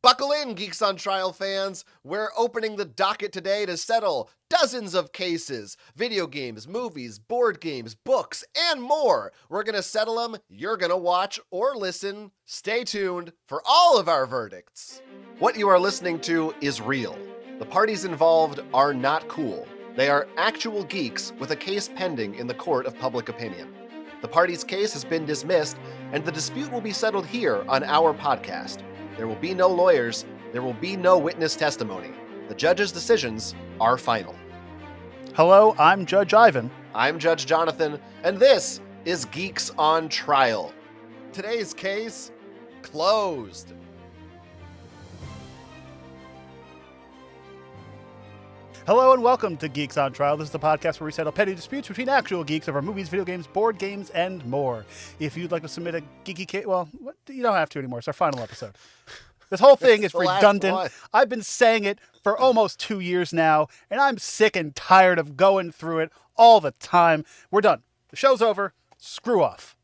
Buckle in, Geeks on Trial fans. We're opening the docket today to settle dozens of cases. Video games, movies, board games, books, and more. We're going to settle them. You're going to watch or listen. Stay tuned for all of our verdicts. What you are listening to is real. The parties involved are not cool. They are actual geeks with a case pending in the court of public opinion. The party's case has been dismissed, and the dispute will be settled here on our podcast. There will be no lawyers. There will be no witness testimony. The judge's decisions are final. Hello, I'm Judge Ivan. I'm Judge Jonathan, and this is Geeks on Trial. Today's case, closed. Hello and welcome to Geeks on Trial. This is the podcast where we settle petty disputes between actual geeks over movies, video games, board games, and more. If you'd like to submit a geeky case, well, you don't have to anymore. It's our final episode. This whole thing is redundant. I've been saying it for almost 2 years now, and I'm sick and tired of going through it all the time. We're done. The show's over. Screw off.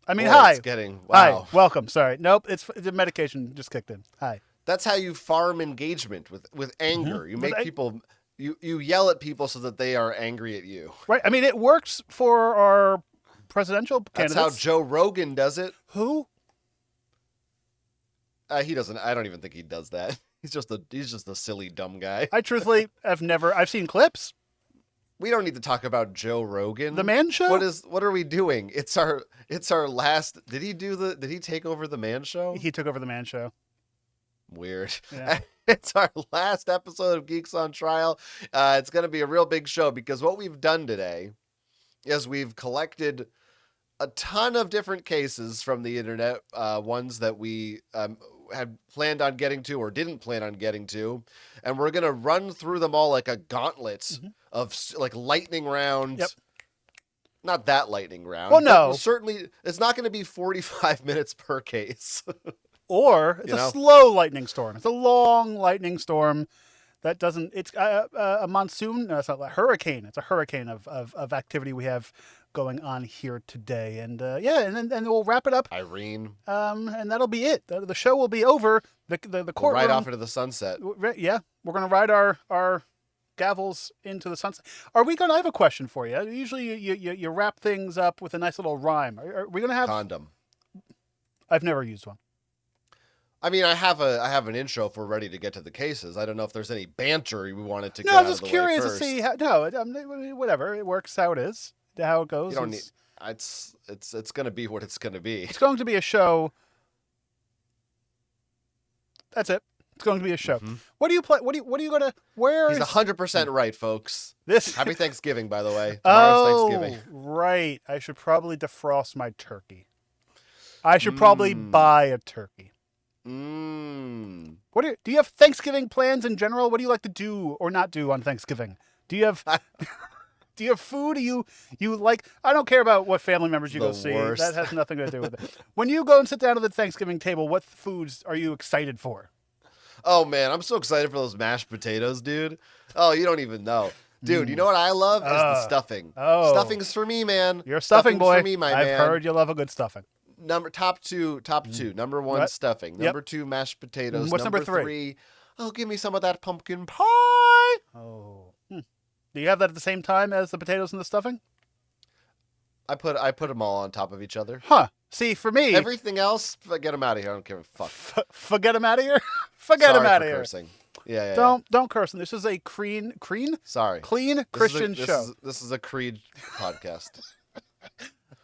I mean, hi. It's getting, wow. Hi. Welcome. Sorry. Nope. It's the medication just kicked in. Hi. That's how you farm engagement with anger. Mm-hmm. You make people... You yell at people so that they are angry at you. Right. I mean, it works for our presidential candidates. That's how Joe Rogan does it. Who? He doesn't. I don't even think he does that. He's just a silly, dumb guy. I truthfully I've seen clips. We don't need to talk about Joe Rogan. The Man Show? What are we doing? It's our last. Did he take over the Man Show? He took over the Man Show. Weird. Yeah. It's our last episode of Geeks on Trial. It's going to be a real big show because what we've done today is we've collected a ton of different cases from the internet, ones that we had planned on getting to or didn't plan on getting to, and we're going to run through them all like a gauntlet of like lightning round. Yep. Not that lightning round. Well, no. Certainly, it's not going to be 45 minutes per case. Or it's a slow lightning storm. It's a long lightning storm that doesn't. It's a monsoon. No, it's not a hurricane. It's a hurricane of activity we have going on here today. And and then we'll wrap it up. Irene. And that'll be it. The show will be over. The courtroom. We'll ride off into the sunset. Yeah, we're gonna ride our gavels into the sunset. Are we gonna? I have a question for you. Usually you wrap things up with a nice little rhyme. Are we gonna have condom? I've never used one. I mean, I have an intro if we're ready to get to the cases. I don't know if there's any banter we wanted to get out of of the way curious first. to see how. No, whatever. It works how it is. How it goes. You don't need. It's going to be what it's going to be. It's going to be a show. That's it. It's going to be a show. Mm-hmm. What do you play? What are you gonna? Where? He's 100% right, folks. This. Happy Thanksgiving, by the way. Tomorrow's Thanksgiving. Right. I should probably defrost my turkey. I should probably buy a turkey. What do you have Thanksgiving plans in general? What do you like to do or not do on Thanksgiving? Do you have do you have food? Do you like? I don't care about what family members you go see. Worst. That has nothing to do with it. When you go and sit down at the Thanksgiving table, what foods are you excited for? Oh man, I'm so excited for those mashed potatoes, dude. Oh, you don't even know. Dude, you know what I love is the stuffing. Oh. Stuffing's for me, man. You're a stuffing boy. For me, my I've man. heard you love a good stuffing. Top two. Number one, What? stuffing. Yep. Number two, mashed potatoes. What's number three? Oh, give me some of that pumpkin pie. Oh. Do you have that at the same time as the potatoes and the stuffing? I put them all on top of each other. Huh. See, for me... Everything else, get them out of here. I don't give a fuck. Forget them out of here? Forget them out of here. Cursing. Yeah. Don't curse. This is a clean Christian show. This is a Creed podcast.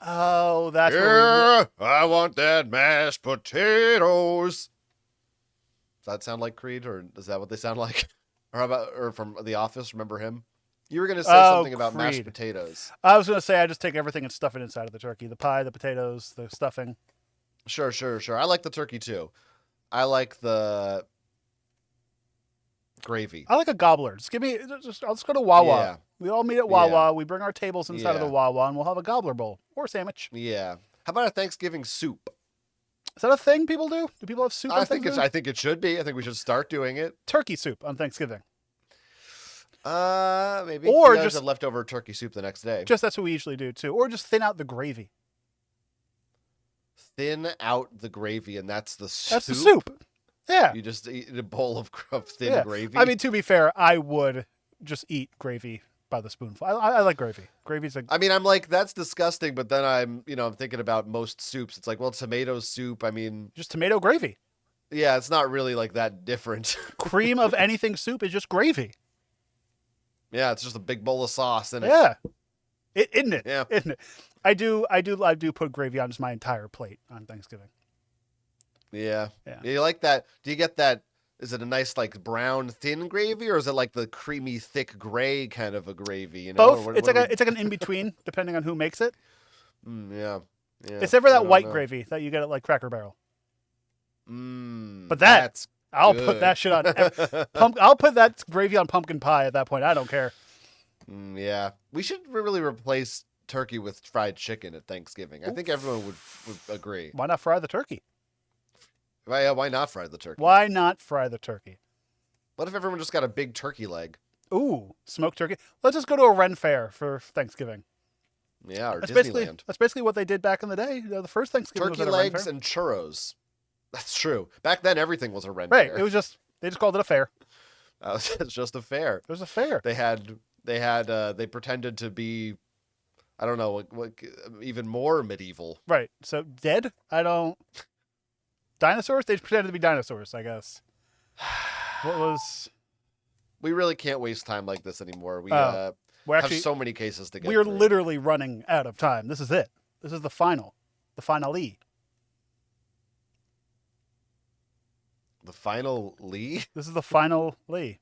Oh, that's yeah, I want that mashed potatoes. Does that sound like Creed, or is that what they sound like? or from The Office? Remember him? You were going to say something about Creed. mashed potatoes. I was going to say I just take everything and stuff it inside of the turkey. The pie, the potatoes, the stuffing. Sure. I like the turkey too. I like the gravy. I like a gobbler. I'll just go to Wawa. Yeah. We all meet at Wawa. Yeah. We bring our tables inside of the Wawa, and we'll have a gobbler bowl or sandwich. Yeah. How about a Thanksgiving soup? Is that a thing people do? Do people have soup on Thanksgiving? I think it should be. I think we should start doing it. Turkey soup on Thanksgiving. Maybe. Or just just have leftover turkey soup the next day. Just that's what we usually do too. Or just thin out the gravy. Thin out the gravy, and that's the soup. That's the soup. Yeah. You just eat a bowl of thin Yeah. gravy. I mean, to be fair, I would just eat gravy by the spoonful. I like gravy. Gravy's I mean, I'm like, that's disgusting, but then I'm thinking about most soups. It's like, well, tomato soup. I mean, just tomato gravy. yeah, it's not really like that different. Cream of anything soup is just gravy. Yeah, it's just a big bowl of sauce in it. Yeah. Isn't it? Yeah. Isn't it? I do put gravy on just my entire plate on Thanksgiving. Yeah. Yeah. You like that? Do you get that? Is it a nice like brown thin gravy, or is it like the creamy thick gray kind of a gravy? You know, Both. It's like an in between, depending on who makes it. Yeah. Yeah. Except for I that don't white know. gravy that you get at like Cracker Barrel. But that's I'll good. put that shit on. I'll put that gravy on pumpkin pie at that point. I don't care. Yeah, we should really replace turkey with fried chicken at Thanksgiving. I think everyone would agree. Why not fry the turkey? Why not fry the turkey? Why not fry the turkey? What if everyone just got a big turkey leg? Ooh, smoked turkey. Let's just go to a Ren Fair for Thanksgiving. Yeah, or That's Disneyland. basically what they did back in the day. The first Thanksgiving Turkey was at a Ren legs Fair. and churros. That's true. Back then, everything was a Ren Right. fair. It was just they just called it a fair. It's just a fair. It was a fair. They pretended to be, I don't know, what even more medieval. Right. So dead? Dinosaurs? They pretended to be dinosaurs, I guess. What was? We really can't waste time like this anymore. We We're have actually so many cases to get we're through. literally running out of time. This is it. This is the finale. The final Lee? This is the finale.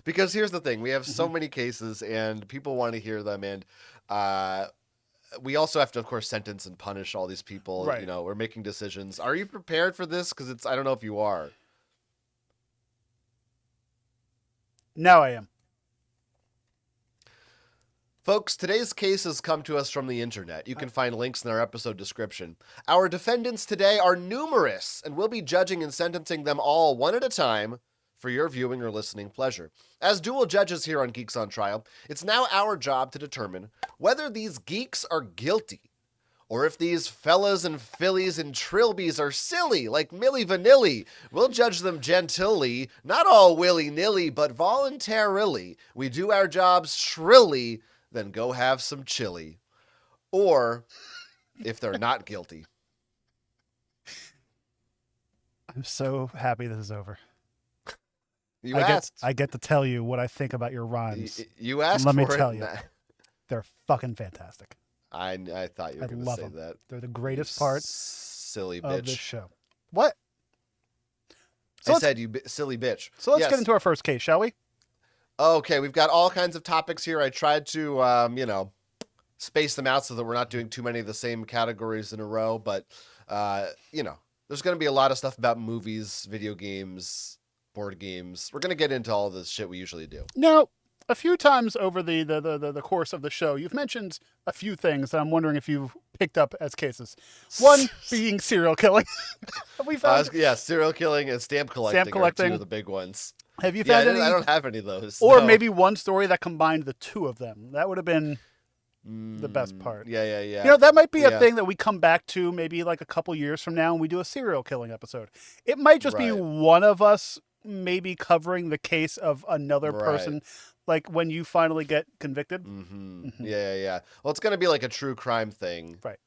Because here's the thing. We have so Mm-hmm. many cases and people want to hear them. And we also have to, of course, sentence and punish all these people. Right. You know, we're making decisions. Are you prepared for this? Because I don't know if you are. Now I am. Folks, today's cases come to us from the internet. You can find links in our episode description. Our defendants today are numerous, and we'll be judging and sentencing them all one at a time for your viewing or listening pleasure. As dual judges here on Geeks on Trial, it's now our job to determine whether these geeks are guilty, or if these fellas and fillies and trilbies are silly, like Milli Vanilli. We'll judge them gentilly, not all willy-nilly, but voluntarily. We do our jobs shrilly, then go have some chili. Or if they're not guilty. I'm so happy this is over. You asked. I get to tell you what I think about your rhymes. You asked Let for me it. tell you. They're fucking fantastic. I thought you were I going to love say them. that. They're the greatest part Silly of this bitch. show. What? I said you silly bitch. So let's Yes. get into our first case, shall we? Okay, we've got all kinds of topics here. I tried to, space them out so that we're not doing too many of the same categories in a row. But, there's going to be a lot of stuff about movies, video games, board games. We're going to get into all this shit we usually do. Now, a few times over the course of the show, you've mentioned a few things that I'm wondering if you've picked up as cases. One being serial killing. Have we found? Serial killing and stamp collecting are collecting. two of the big ones. Have you Yeah, found any? I don't have any of those. Or no. maybe one story that combined the two of them. That would have been the best part. Yeah. You know, that might be a Yeah. thing that we come back to maybe like a couple years from now and we do a serial killing episode. It might just be Right. one of us maybe covering the case of another Right. person, like when you finally get convicted. Mm-hmm. Yeah. Well, it's going to be like a true crime thing. Right.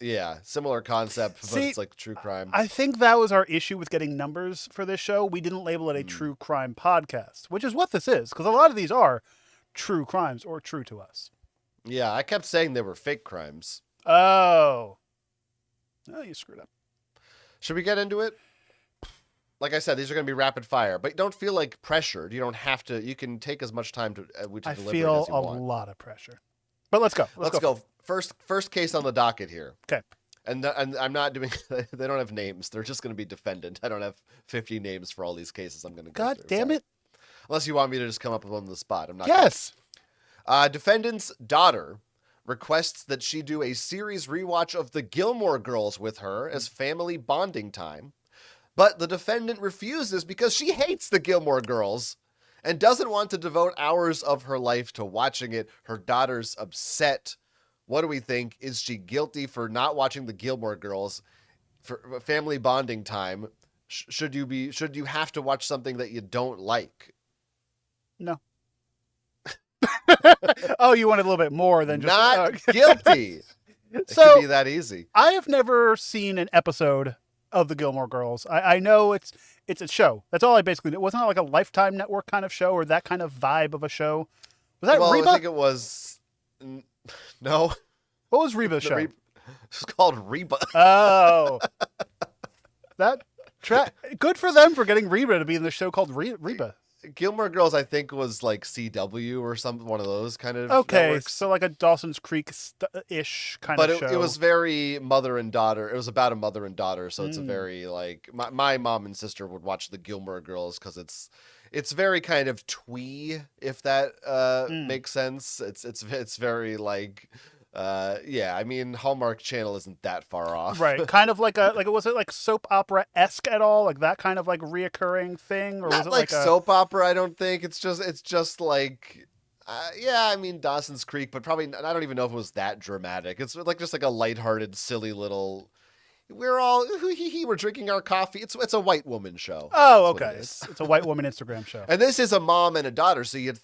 Yeah, similar concept, but See, it's like true crime. I think that was our issue with getting numbers for this show. We didn't label it a true crime podcast, which is what this is, because a lot of these are true crimes or true to us. Yeah, I kept saying they were fake crimes. Oh, you screwed up. Should we get into it? Like I said, these are going to be rapid fire, but don't feel like pressured. You don't have to. You can take as much time to I deliberate feel as you a want. lot of pressure. But let's go. Let's go. First case on the docket here. Okay. And I'm not doing. They don't have names. They're just going to be defendant. I don't have 50 names for all these cases. I'm going to. God damn it! Unless you want me to just come up with one on the spot. I'm not. Yes. Defendant's daughter requests that she do a series rewatch of the Gilmore Girls with her as family bonding time, but the defendant refuses because she hates the Gilmore Girls and doesn't want to devote hours of her life to watching it. Her daughter's upset. What do we think? Is she guilty for not watching the Gilmore Girls for family bonding time Should you have to watch something that you don't like? No. Oh, you want a little bit more than just Not guilty. It So could be that easy. I have never seen an episode of the Gilmore Girls. I know it's a show. That's all I basically know. Wasn't it like a Lifetime Network kind of show or that kind of vibe of a show? Was that Well, Reba? I think it was. No. What was Reba's show? It's called Reba. Oh, good for them for getting Reba to be in the show called Reba. Gilmore Girls, I think, was like CW or one of those kind of Okay, networks. so like a Dawson's Creek-ish kind But of show. it was very mother and daughter. It was about a mother and daughter, so it's a very like my mom and sister would watch the Gilmore Girls because it's very kind of twee, if that makes sense. It's very like yeah. I mean, Hallmark Channel isn't that far off, right? Kind of like was it like soap opera-esque at all? Like that kind of like reoccurring thing, or Not was it like soap opera? I don't think it's just like. Yeah, I mean Dawson's Creek, but probably I don't even know if it was that dramatic. It's like just like a lighthearted, silly little. We're drinking our coffee. It's a white woman show. Oh, okay. It's a white woman Instagram show. And this is a mom and a daughter, so I'd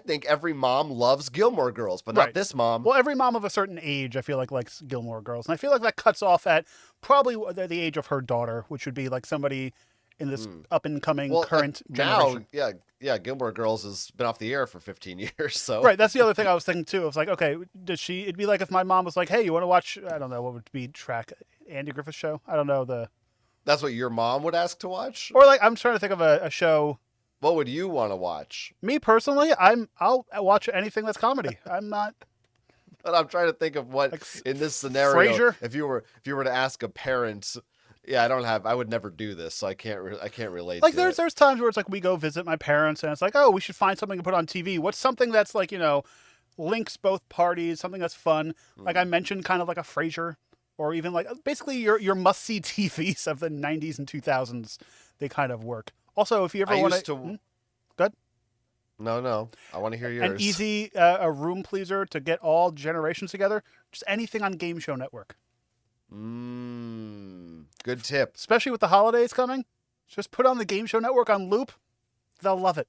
think every mom loves Gilmore Girls, but not this mom. Well, every mom of a certain age, I feel like, likes Gilmore Girls, and I feel like that cuts off at probably the age of her daughter, which would be like somebody in this up and coming current generation. Now, yeah, Gilmore Girls has been off the air for 15 years, so right. That's the other thing I was thinking too. I was like, okay, it'd be like if my mom was like, hey, you want to watch? I don't know what would be Andy Griffith's show. I don't know That's what your mom would ask to watch? Or like I'm trying to think of a show. What would you want to watch? Me personally, I'll watch anything that's comedy. I'm not. But I'm trying to think of what like, in this scenario. Frasier? If you were to ask a parent, yeah, I would never do this, so I can't relate. Like to there's times where it's like we go visit my parents and it's like, oh, we should find something to put on TV. What's something that's like links both parties, something that's fun. Like I mentioned, kind of like a Frasier. Or even like basically your must-see TVs of the 90s and 2000s, they kind of work. Also, if you ever want to... Good? No. I want to hear yours. An easy a room pleaser to get all generations together. Just anything on Game Show Network. Good tip. Especially with the holidays coming. Just put on the Game Show Network on loop. They'll love it.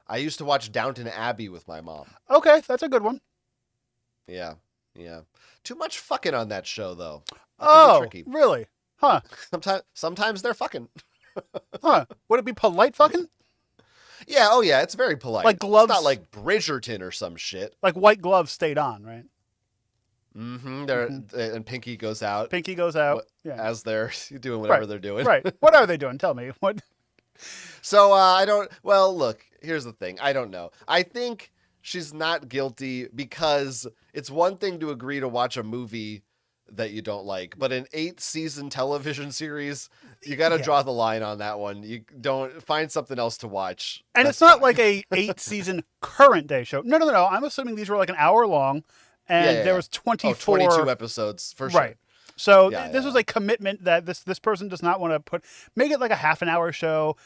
I used to watch Downton Abbey with my mom. Okay, that's a good one. Yeah. Too much fucking on that show, though. Tricky. Really? Huh. Sometimes they're fucking. Huh. Would it be polite fucking? Yeah, oh yeah, it's very polite. Like gloves? It's not like Bridgerton or some shit. Like white gloves stayed on, right? And Pinky goes out. Pinky goes out. As they're doing whatever they're doing. Right. What are they doing? Tell me. What? So, well, look, here's the thing. I don't know. I think she's not guilty because it's one thing to agree to watch a movie that you don't like, but an 8-season television series, you got to draw the line on that one. You don't find something else to watch. And it's not like a 8-season current day show. No. I'm assuming these were like an hour long and there was 24 22 episodes for sure. Right. So this was a commitment that this person does not want to make it like a half an hour show.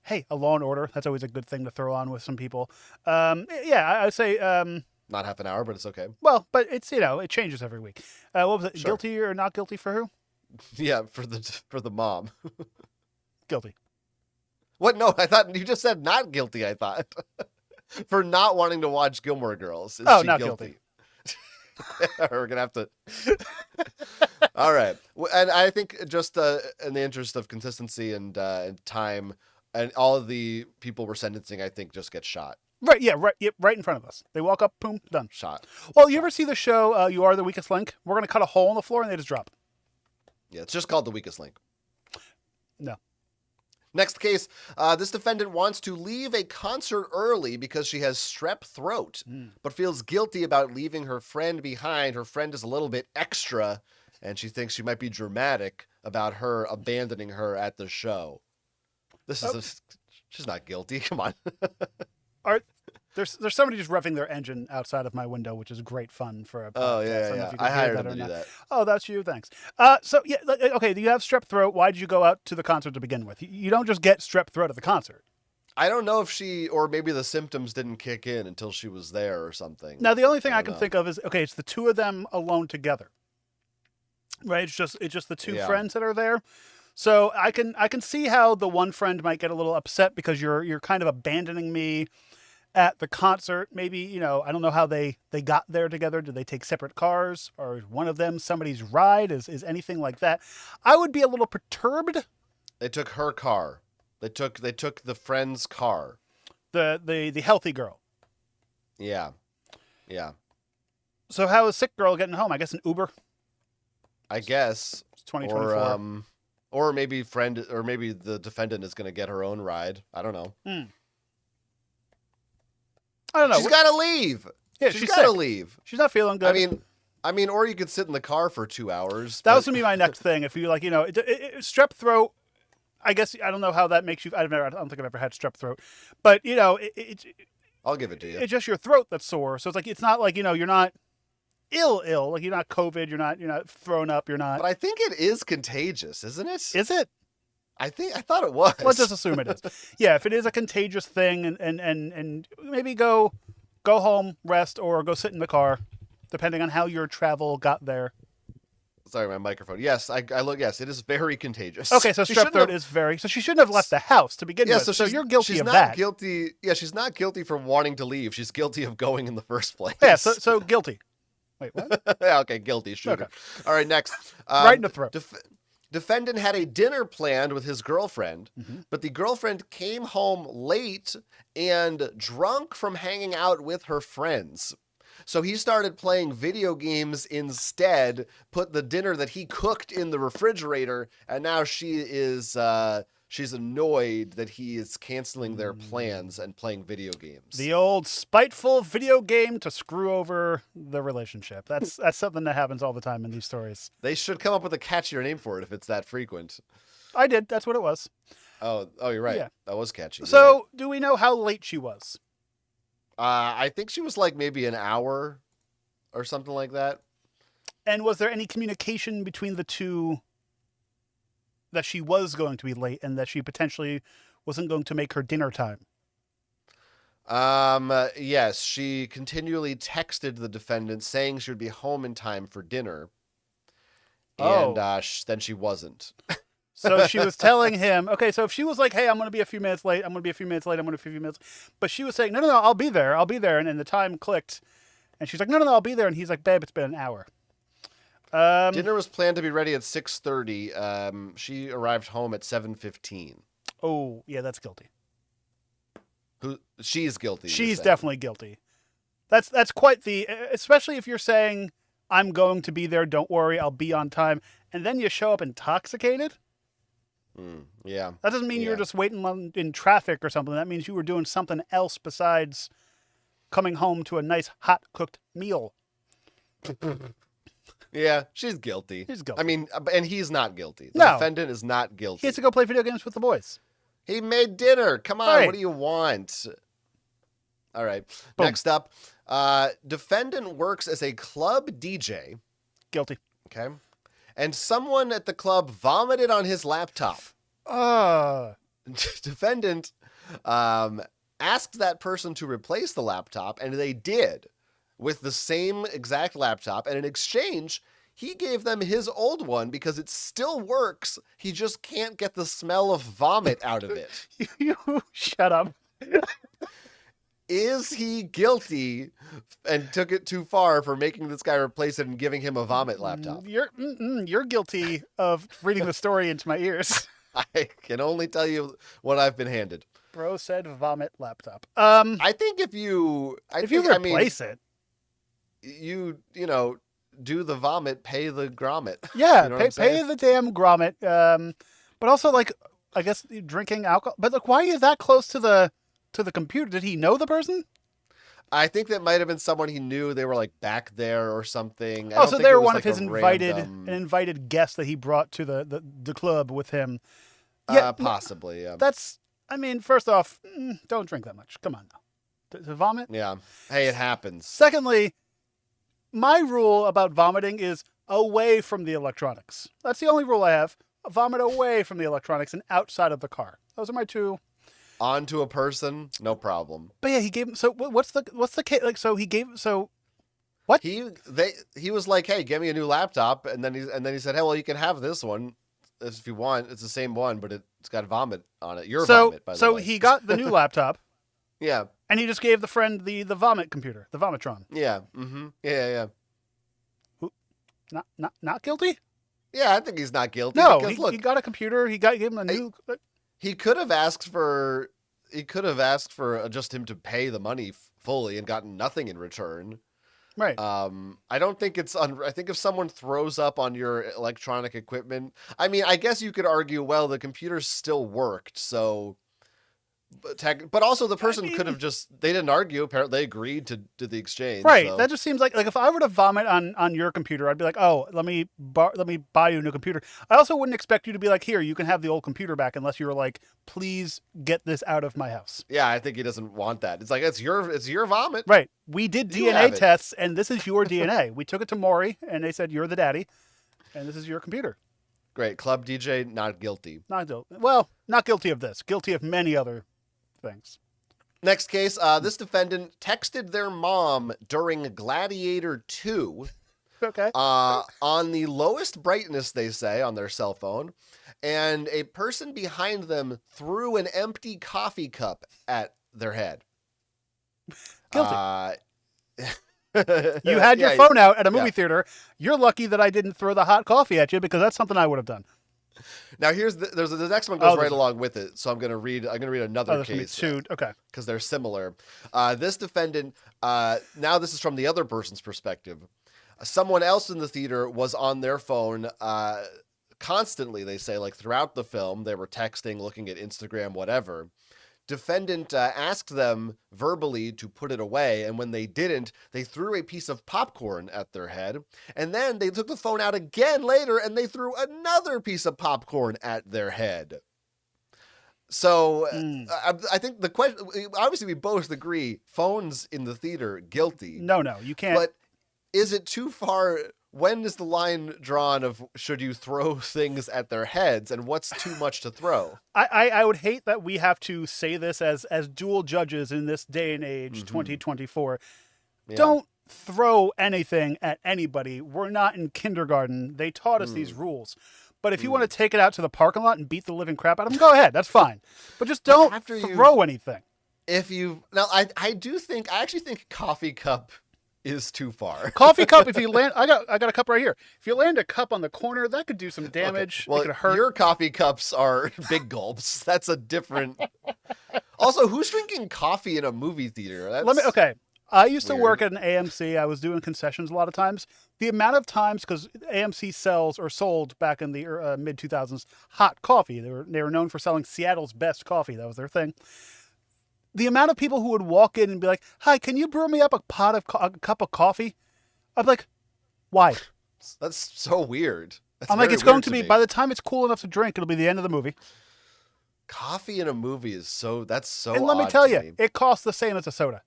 Hey, a Law and Order. That's always a good thing to throw on with some people. I would say. Not half an hour, but it's okay. Well, but it's it changes every week. What was it? Sure. Guilty or not guilty for who? Yeah, for the mom. Guilty. What? No, I thought you just said not guilty. I thought for not wanting to watch Gilmore Girls. Is she not guilty. We're gonna have to. All right, and I think just in the interest of consistency and time, and all of the people we're sentencing, I think just get shot. Right. Yeah. Right in front of us. They walk up. Boom. Done. Shot. Well, you ever see the show You Are the Weakest Link? We're gonna cut a hole in the floor and they just drop. Yeah, it's just called The Weakest Link. No. Next case, this defendant wants to leave a concert early because she has strep throat, but feels guilty about leaving her friend behind. Her friend is a little bit extra, and she thinks she might be dramatic about her abandoning her at the show. She's not guilty. Come on. There's somebody just revving their engine outside of my window, which is great fun for a podcast. Oh, yeah. I hired him to do that. Oh, that's you. Thanks. Okay, you have strep throat. Why did you go out to the concert to begin with? You don't just get strep throat at the concert. I don't know if or maybe the symptoms didn't kick in until she was there or something. Now, the only thing I can think of is, okay, it's the two of them alone together. Right? It's just the two friends that are there. So I can see how the one friend might get a little upset because you're kind of abandoning me at the concert. Maybe, I don't know how they got there together. Did they take separate cars, or is one of them somebody's ride? Is anything like that? I would be a little perturbed. They took her car. They took the friend's car. The healthy girl. Yeah. Yeah. So how is sick girl getting home? I guess an Uber. I guess. It's 2024. Or maybe the defendant is going to get her own ride. I don't know. I don't know. She's got to leave. Yeah, she's got to leave. She's not feeling good. I mean, or you could sit in the car for 2 hours. That was going to be my next thing. If you strep throat, I guess, I don't know how that makes you. I don't think I've ever had strep throat, but I'll give it to you. It's just your throat that's sore. So it's like, it's not like, you're not ill, like you're not COVID, you're not thrown up, you're not. But I think it is contagious, isn't it? Is it? I thought it was. Let's just assume it is. Yeah, if it is a contagious thing, and maybe go home, rest, or go sit in the car, depending on how your travel got there. Sorry, my microphone. Yes, I look. Yes, it is very contagious. Okay, so strep throat is very. So she shouldn't have left the house to begin with. So you're guilty of that. Guilty. Yeah, she's not guilty for wanting to leave. She's guilty of going in the first place. Yeah. So guilty. Wait, what? Yeah, okay, guilty. Shooter. Okay. All right, next. Right in the throat. Defendant had a dinner planned with his girlfriend, but the girlfriend came home late and drunk from hanging out with her friends. So he started playing video games instead, put the dinner that he cooked in the refrigerator, and now she's annoyed that he is canceling their plans and playing video games. The old spiteful video game to screw over the relationship. That's something that happens all the time in these stories. They should come up with a catchier name for it if it's that frequent. I did. That's what it was. Oh, you're right. Yeah. That was catchy. So, right. Do we know how late she was? I think she was like maybe an hour or something like that. And was there any communication between the two that she was going to be late and that she potentially wasn't going to make her dinner time? Yes, she continually texted the defendant saying she would be home in time for dinner. And then she wasn't. So she was telling him, okay, so if she was like, hey, I'm going to be a few minutes late, I'm going to be a few minutes late, I'm going to be a few minutes, but she was saying, no, I'll be there, and then the time clicked, and she's like, no, I'll be there, and he's like, babe, it's been an hour. Dinner was planned to be ready at 6:30. She arrived home at 7:15. Oh, yeah, that's guilty. She's guilty. She's definitely guilty. That's quite the, especially if you're saying, I'm going to be there, don't worry, I'll be on time, and then you show up intoxicated. Yeah. That doesn't mean you were just waiting in traffic or something. That means you were doing something else besides coming home to a nice hot cooked meal. Yeah, she's guilty. She's guilty. I mean, and he's not guilty. The defendant is not guilty. He has to go play video games with the boys. He made dinner. Come on, What do you want? All right. Boom. Next up, defendant works as a club DJ. Guilty. Okay. And someone at the club vomited on his laptop. Defendant asked that person to replace the laptop, and they did, with the same exact laptop. And in exchange, he gave them his old one because it still works. He just can't get the smell of vomit out of it. You shut up. Is he guilty and took it too far for making this guy replace it and giving him a vomit laptop? You're guilty of reading the story into my ears. I can only tell you what I've been handed. Bro said vomit laptop. I think if you replace it, you do the vomit, pay the grommet. Yeah, pay the damn grommet. But also, like, I guess drinking alcohol. But like, why are you that close to the computer? Did he know the person? I think that might have been someone he knew. They were like back there or something. So they were one of his invited guests that he brought to the club with him. Yeah, possibly. Yeah. First off, don't drink that much. Come on now. To vomit? Yeah. Hey, it happens. Secondly, my rule about vomiting is away from the electronics. That's the only rule I have. Vomit away from the electronics and outside of the car. Those are my two. Onto a person, no problem. But yeah, he gave him. So what's the case? Like, so he gave. So what? He was like, hey, get me a new laptop, and then he said, hey, well, you can have this one. if you want, it's the same one, but it's got vomit on it. Your So vomit, by the so way. he got the new laptop, Yeah. and he just gave the friend the vomit computer, the Vomitron. Yeah. Yeah. Who, not guilty? Yeah, I think he's not guilty. No, because, he look, got a computer. He gave him a new. he could have asked for just him to pay the money fully and gotten nothing in return. Right. I don't think I think if someone throws up on your electronic equipment, I mean, I guess you could argue, well, the computer still worked, so. But also the person could have they didn't argue. Apparently, they agreed to the exchange. Right. So. That just seems like if I were to vomit on your computer, I'd be like, oh, let me buy you a new computer. I also wouldn't expect you to be like, here, you can have the old computer back, unless you were like, please get this out of my house. Yeah, I think he doesn't want that. It's like it's your vomit. Right. We did You DNA have it. tests, and this is your DNA. We took it to Maury, and they said you're the daddy, and this is your computer. Great. Club DJ, not guilty. Not guilty of this. Guilty of many other things. Next case, this defendant texted their mom during Gladiator 2 Okay. on the lowest brightness, they say, on their cell phone, and a person behind them threw an empty coffee cup at their head. Guilty. You had your phone out at a movie theater. You're lucky that I didn't throw the hot coffee at you, because that's something I would have done. Now here's the next one goes right along with it, so I'm gonna read another case. Okay. Because they're similar. This defendant, now this is from the other person's perspective. Someone else in the theater was on their phone constantly, they say, like throughout the film. They were texting, looking at Instagram, whatever. Defendant asked them verbally to put it away, and when they didn't, they threw a piece of popcorn at their head, and then they took the phone out again later, and they threw another piece of popcorn at their head. So I think the question, obviously we both agree, phones in the theater, guilty. No, you can't. But is it too far? When is the line drawn of should you throw things at their heads, and what's too much to throw? I would hate that we have to say this as dual judges in this day and age, 2024. Yeah. Don't throw anything at anybody. We're not in kindergarten. They taught us these rules. But if you want to take it out to the parking lot and beat the living crap out of them, go ahead. That's fine. But just don't throw anything. I actually think coffee cup is too far. Coffee cup, if you land, I got a cup right here. If you land a cup on the corner, that could do some damage. Okay. Well, it could hurt. Your coffee cups are big gulps. That's a different. Also, who's drinking coffee in a movie theater? Okay. I used to weird. work at an AMC. I was doing concessions a lot of times. The amount of times, because AMC sold back in the mid 2000s hot coffee. They were known for selling Seattle's best coffee. That was their thing. The amount of people who would walk in and be like, "Hi, can you brew me up a cup of coffee?" I'm like, "Why?" That's so weird. I'm like, it's going to be, by the time it's cool enough to drink, it'll be the end of the movie. Coffee in a movie is that's so. And let me tell you, it costs the same as a soda.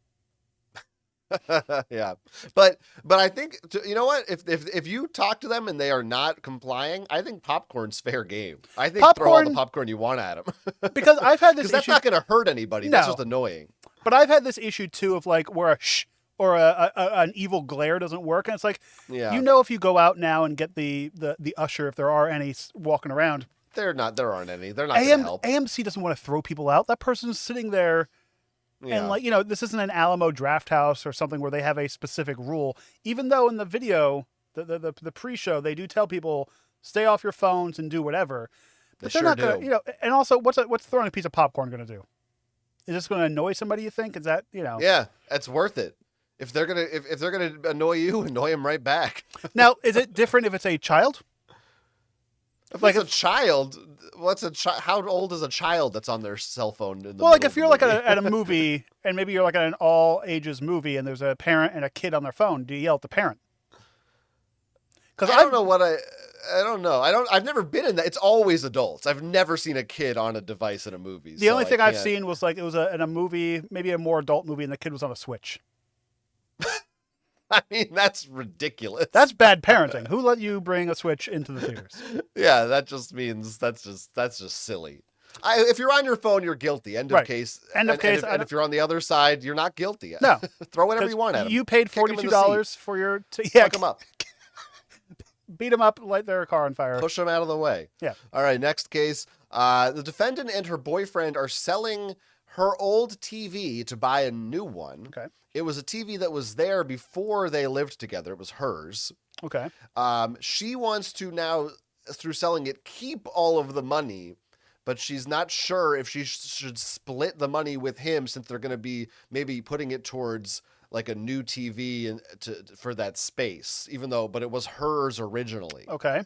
Yeah, but I think you know what? If you talk to them and they are not complying, I think popcorn's fair game. I think throw all the popcorn you want at them. Because I've had this issue. That's not going to hurt anybody. That's just annoying. But I've had this issue too of like where a shh or an evil glare doesn't work, and it's like, if you go out now and get the usher, if there are any walking around, there aren't any. They're not going to help. AMC doesn't want to throw people out. That person's sitting there. Yeah. And this isn't an Alamo Draft House or something where they have a specific rule. Even though in the video, the pre-show, they do tell people stay off your phones and do whatever. But they're not going to, And also, what's throwing a piece of popcorn going to do? Is this going to annoy somebody? You think? Is that Yeah, it's worth it. If they're gonna annoy you, annoy them right back. Now, is it different if it's a child? If it's a child, how old is a child that's on their cell phone? If you're like at a movie and maybe you're like at an all ages movie and there's a parent and a kid on their phone, do you yell at the parent? Because I don't know. I've never been in that. It's always adults. I've never seen a kid on a device in a movie. The only thing I've seen was like it was in a movie, maybe a more adult movie, and the kid was on a Switch. I mean, that's ridiculous. That's bad parenting. Who let you bring a Switch into the theaters? Yeah, that just means that's just silly. If you're on your phone, you're guilty. End of case. End of case. And if you're on the other side, you're not guilty. No. Throw whatever you want at them. You paid $42 for your... Fuck them up. beat them up, light their car on fire. Push them out of the way. Yeah. All right, next case. The defendant and her boyfriend are selling her old TV to buy a new one. Okay. It was a TV that was there before they lived together. It was hers. Okay. She wants to now, through selling it, keep all of the money, but she's not sure if she should split the money with him since they're going to be maybe putting it towards like a new TV for that space, but it was hers originally. Okay.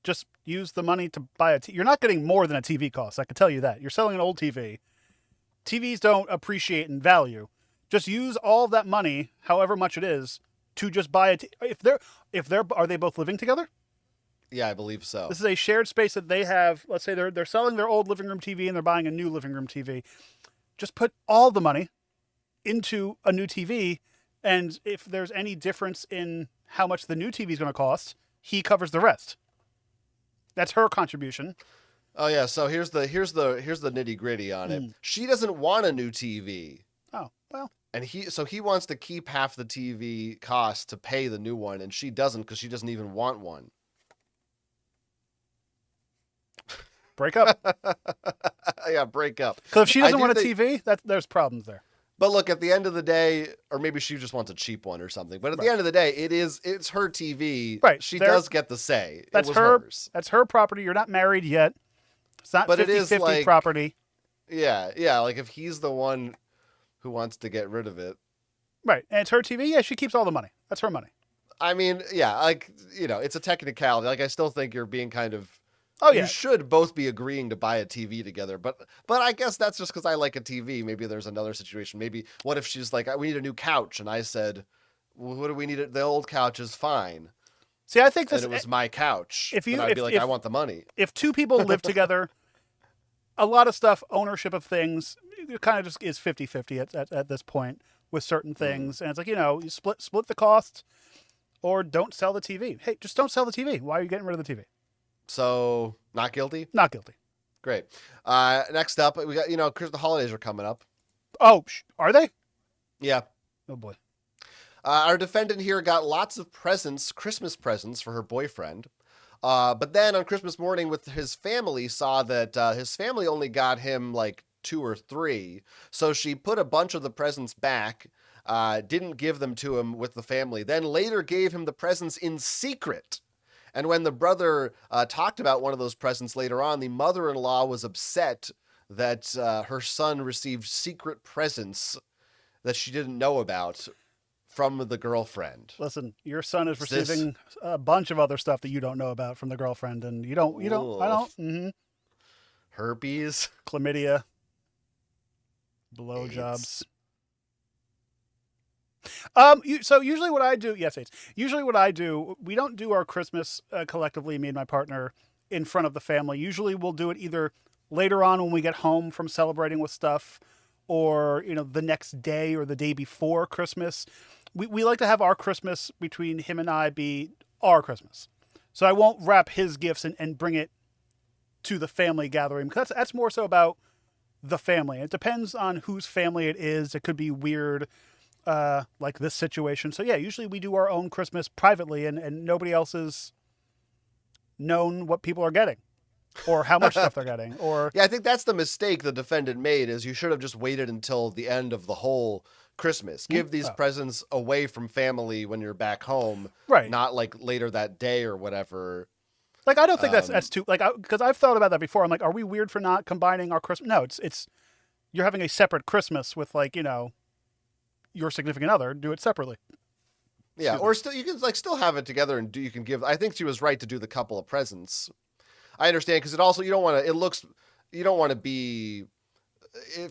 Just use the money to buy a TV. You're not getting more than a TV costs. I can tell you that. You're selling an old TV. TVs don't appreciate in value. Just use all of that money, however much it is, to just buy a TV. Are they both living together? Yeah, I believe so. This is a shared space that they have. Let's say they're selling their old living room TV and they're buying a new living room TV. Just put all the money into a new TV, and if there's any difference in how much the new TV is going to cost, he covers the rest. That's her contribution. Oh yeah, so here's the nitty-gritty on it. She doesn't want a new TV. Oh, well. And he wants to keep half the TV cost to pay the new one, and she doesn't because she doesn't even want one. Break up. Yeah, break up. Because if she doesn't want a TV, there's problems there. But look, at the end of the day, or maybe she just wants a cheap one or something. But at the end of the day, it's her TV. Right. She does get the say. That's it was hers. That's her property. You're not married yet. It's not 50-50 like, property. Yeah. Like if he's the one who wants to get rid of it. Right. And it's her TV. Yeah, she keeps all the money. That's her money. I mean, yeah, like, it's a technicality. Like, I still think you're being kind of... Oh, yeah. You should both be agreeing to buy a TV together, but I guess that's just because I like a TV. Maybe there's another situation. Maybe what if she's like, we need a new couch, and I said, well, what do we need? The old couch is fine. See, I think it was my couch. I'd be like, I want the money. If two people live together, a lot of stuff, ownership of things, it kind of just is 50-50 at this point with certain things, and it's like you split the costs, or don't sell the TV. Hey, just don't sell the TV. Why are you getting rid of the TV? So, not guilty? Not guilty. Great. Next up, we got, the holidays are coming up. Oh, are they? Yeah. Oh, boy. Our defendant here got lots of presents, Christmas presents, for her boyfriend. But then on Christmas morning with his family, saw that his family only got him like 2 or 3. So she put a bunch of the presents back, didn't give them to him with the family, then later gave him the presents in secret. And when the brother talked about one of those presents later on, the mother-in-law was upset that her son received secret presents that she didn't know about from the girlfriend. Listen, your son is receiving a bunch of other stuff that you don't know about from the girlfriend, and I don't. Mm-hmm. Herpes, chlamydia, blowjobs. So usually what I do, usually what I do, we don't do our Christmas collectively, me and my partner, in front of the family. Usually we'll do it either later on when we get home from celebrating with stuff, or, the next day or the day before Christmas. We like to have our Christmas between him and I be our Christmas. So I won't wrap his gifts and bring it to the family gathering, because that's more so about the family. It depends on whose family it is. It could be weird, like this situation. So yeah, usually we do our own Christmas privately, and nobody else is known what people are getting or how much stuff they're getting. Or yeah, I think that's the mistake the defendant made, is you should have just waited until the end of the whole Christmas. Give these presents away from family when you're back home, right? Not like later that day or whatever. Like, I don't think that's too, like, because I've thought about that before. I'm like, are we weird for not combining our Christmas? No, it's you're having a separate Christmas with, like, your significant other. Do it separately. Yeah, or still you can still have it together, and you can give. I think she was right to do the couple of presents. I understand, because it also, you don't want to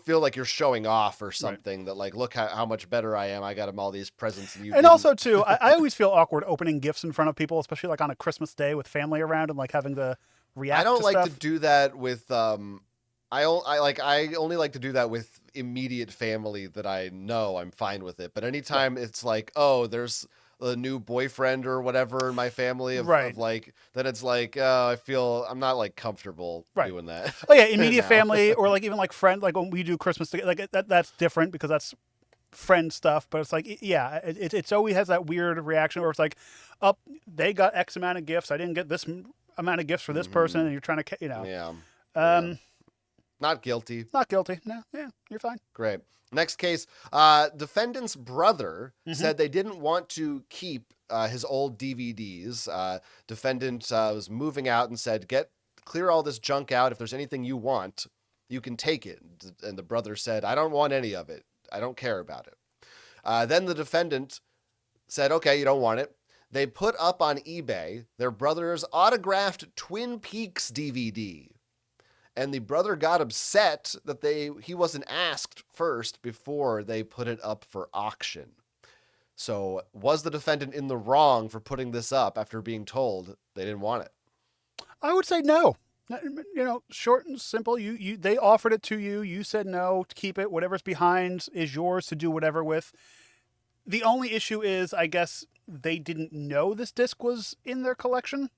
feel like you're showing off or something, right? That like, look how much better I am. I got him all these presents. And didn't. Also too, I always feel awkward oopening gifts in front of people, especially like on a Christmas day with family around and like having to react. I don't to like stuff. to do that with I only like to do that with immediate family that I know. I'm fine with it. But anytime it's like, oh, there's a new boyfriend or whatever in my family of like, then it's like, I feel I'm not like comfortable doing that. Oh yeah, immediate family, or like even like friend, like when we do Christmas together, like that's different, because that's friend stuff, but it's like, yeah, it's always has that weird reaction where it's like, oh, they got X amount of gifts. I didn't get this amount of gifts for this person, and you're trying to, Yeah. Um, Not guilty. Not guilty. No, yeah, you're fine. Great. Next case, defendant's brother said they didn't want to keep his old DVDs. Defendant was moving out and said, clear all this junk out. If there's anything you want, you can take it. And the brother said, I don't want any of it. I don't care about it. Then the defendant said, okay, you don't want it. They put up on eBay their brother's autographed Twin Peaks DVD. And the brother got upset that he wasn't asked first before they put it up for auction. So was the defendant in the wrong for putting this up after being told they didn't want it? I would say no. Short and simple. They offered it to you. You said no, to keep it. Whatever's behind is yours to do whatever with. The only issue is, I guess, they didn't know this disc was in their collection.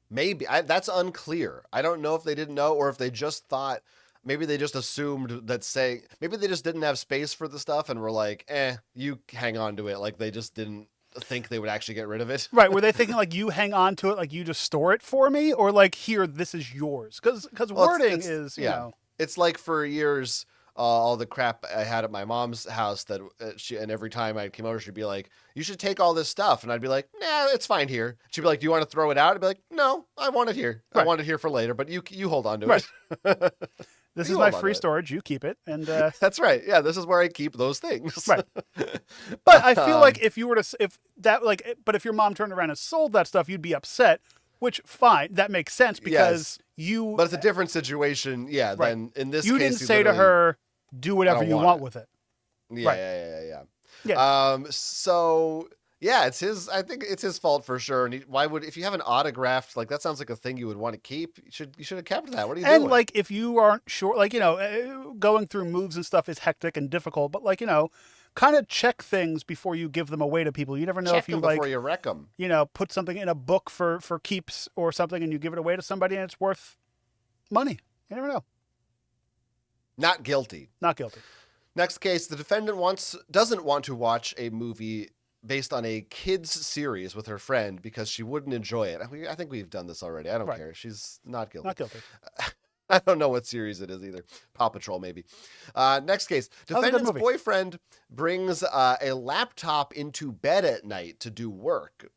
Maybe. That's unclear. I don't know if they didn't know or if they just thought, maybe they just assumed that maybe they just didn't have space for the stuff and were like, you hang on to it. Like they just didn't think they would actually get rid of it. Right. Were they thinking like you hang on to it, like you just store it for me, or like here, this is yours? Because wording is, you know. It's like for years, all the crap I had at my mom's house that and every time I came over, she'd be like, you should take all this stuff. And I'd be like, nah, it's fine here. She'd be like, do you want to throw it out? I'd be like, no, I want it here. Right. I want it here for later, but you hold on to it. This is my free storage. You keep it. And that's right. Yeah, this is where I keep those things. Right. But I feel like if you were to, but if your mom turned around and sold that stuff, you'd be upset, which fine. That makes sense because But it's a different situation. Yeah. Right. Then in this case, you didn't say to her, do whatever you want with it. Yeah. Right. Yeah. So yeah, I think it's his fault for sure. And if you have an autographed, like that sounds like a thing you would want to keep. You should have kept that. What are you doing? And like, if you aren't sure, like, going through moves and stuff is hectic and difficult, but like, kind of check things before you give them away to people. You never know if you before you wreck them. Put something in a book for keeps or something and you give it away to somebody and it's worth money. You never know. Not guilty. Not guilty. Next case, the defendant doesn't want to watch a movie based on a kids series with her friend because she wouldn't enjoy it. I think we've done this already. I don't care. She's not guilty. Not guilty. I don't know what series it is either. Paw Patrol, maybe. Next case. Defendant's boyfriend brings a laptop into bed at night to do work.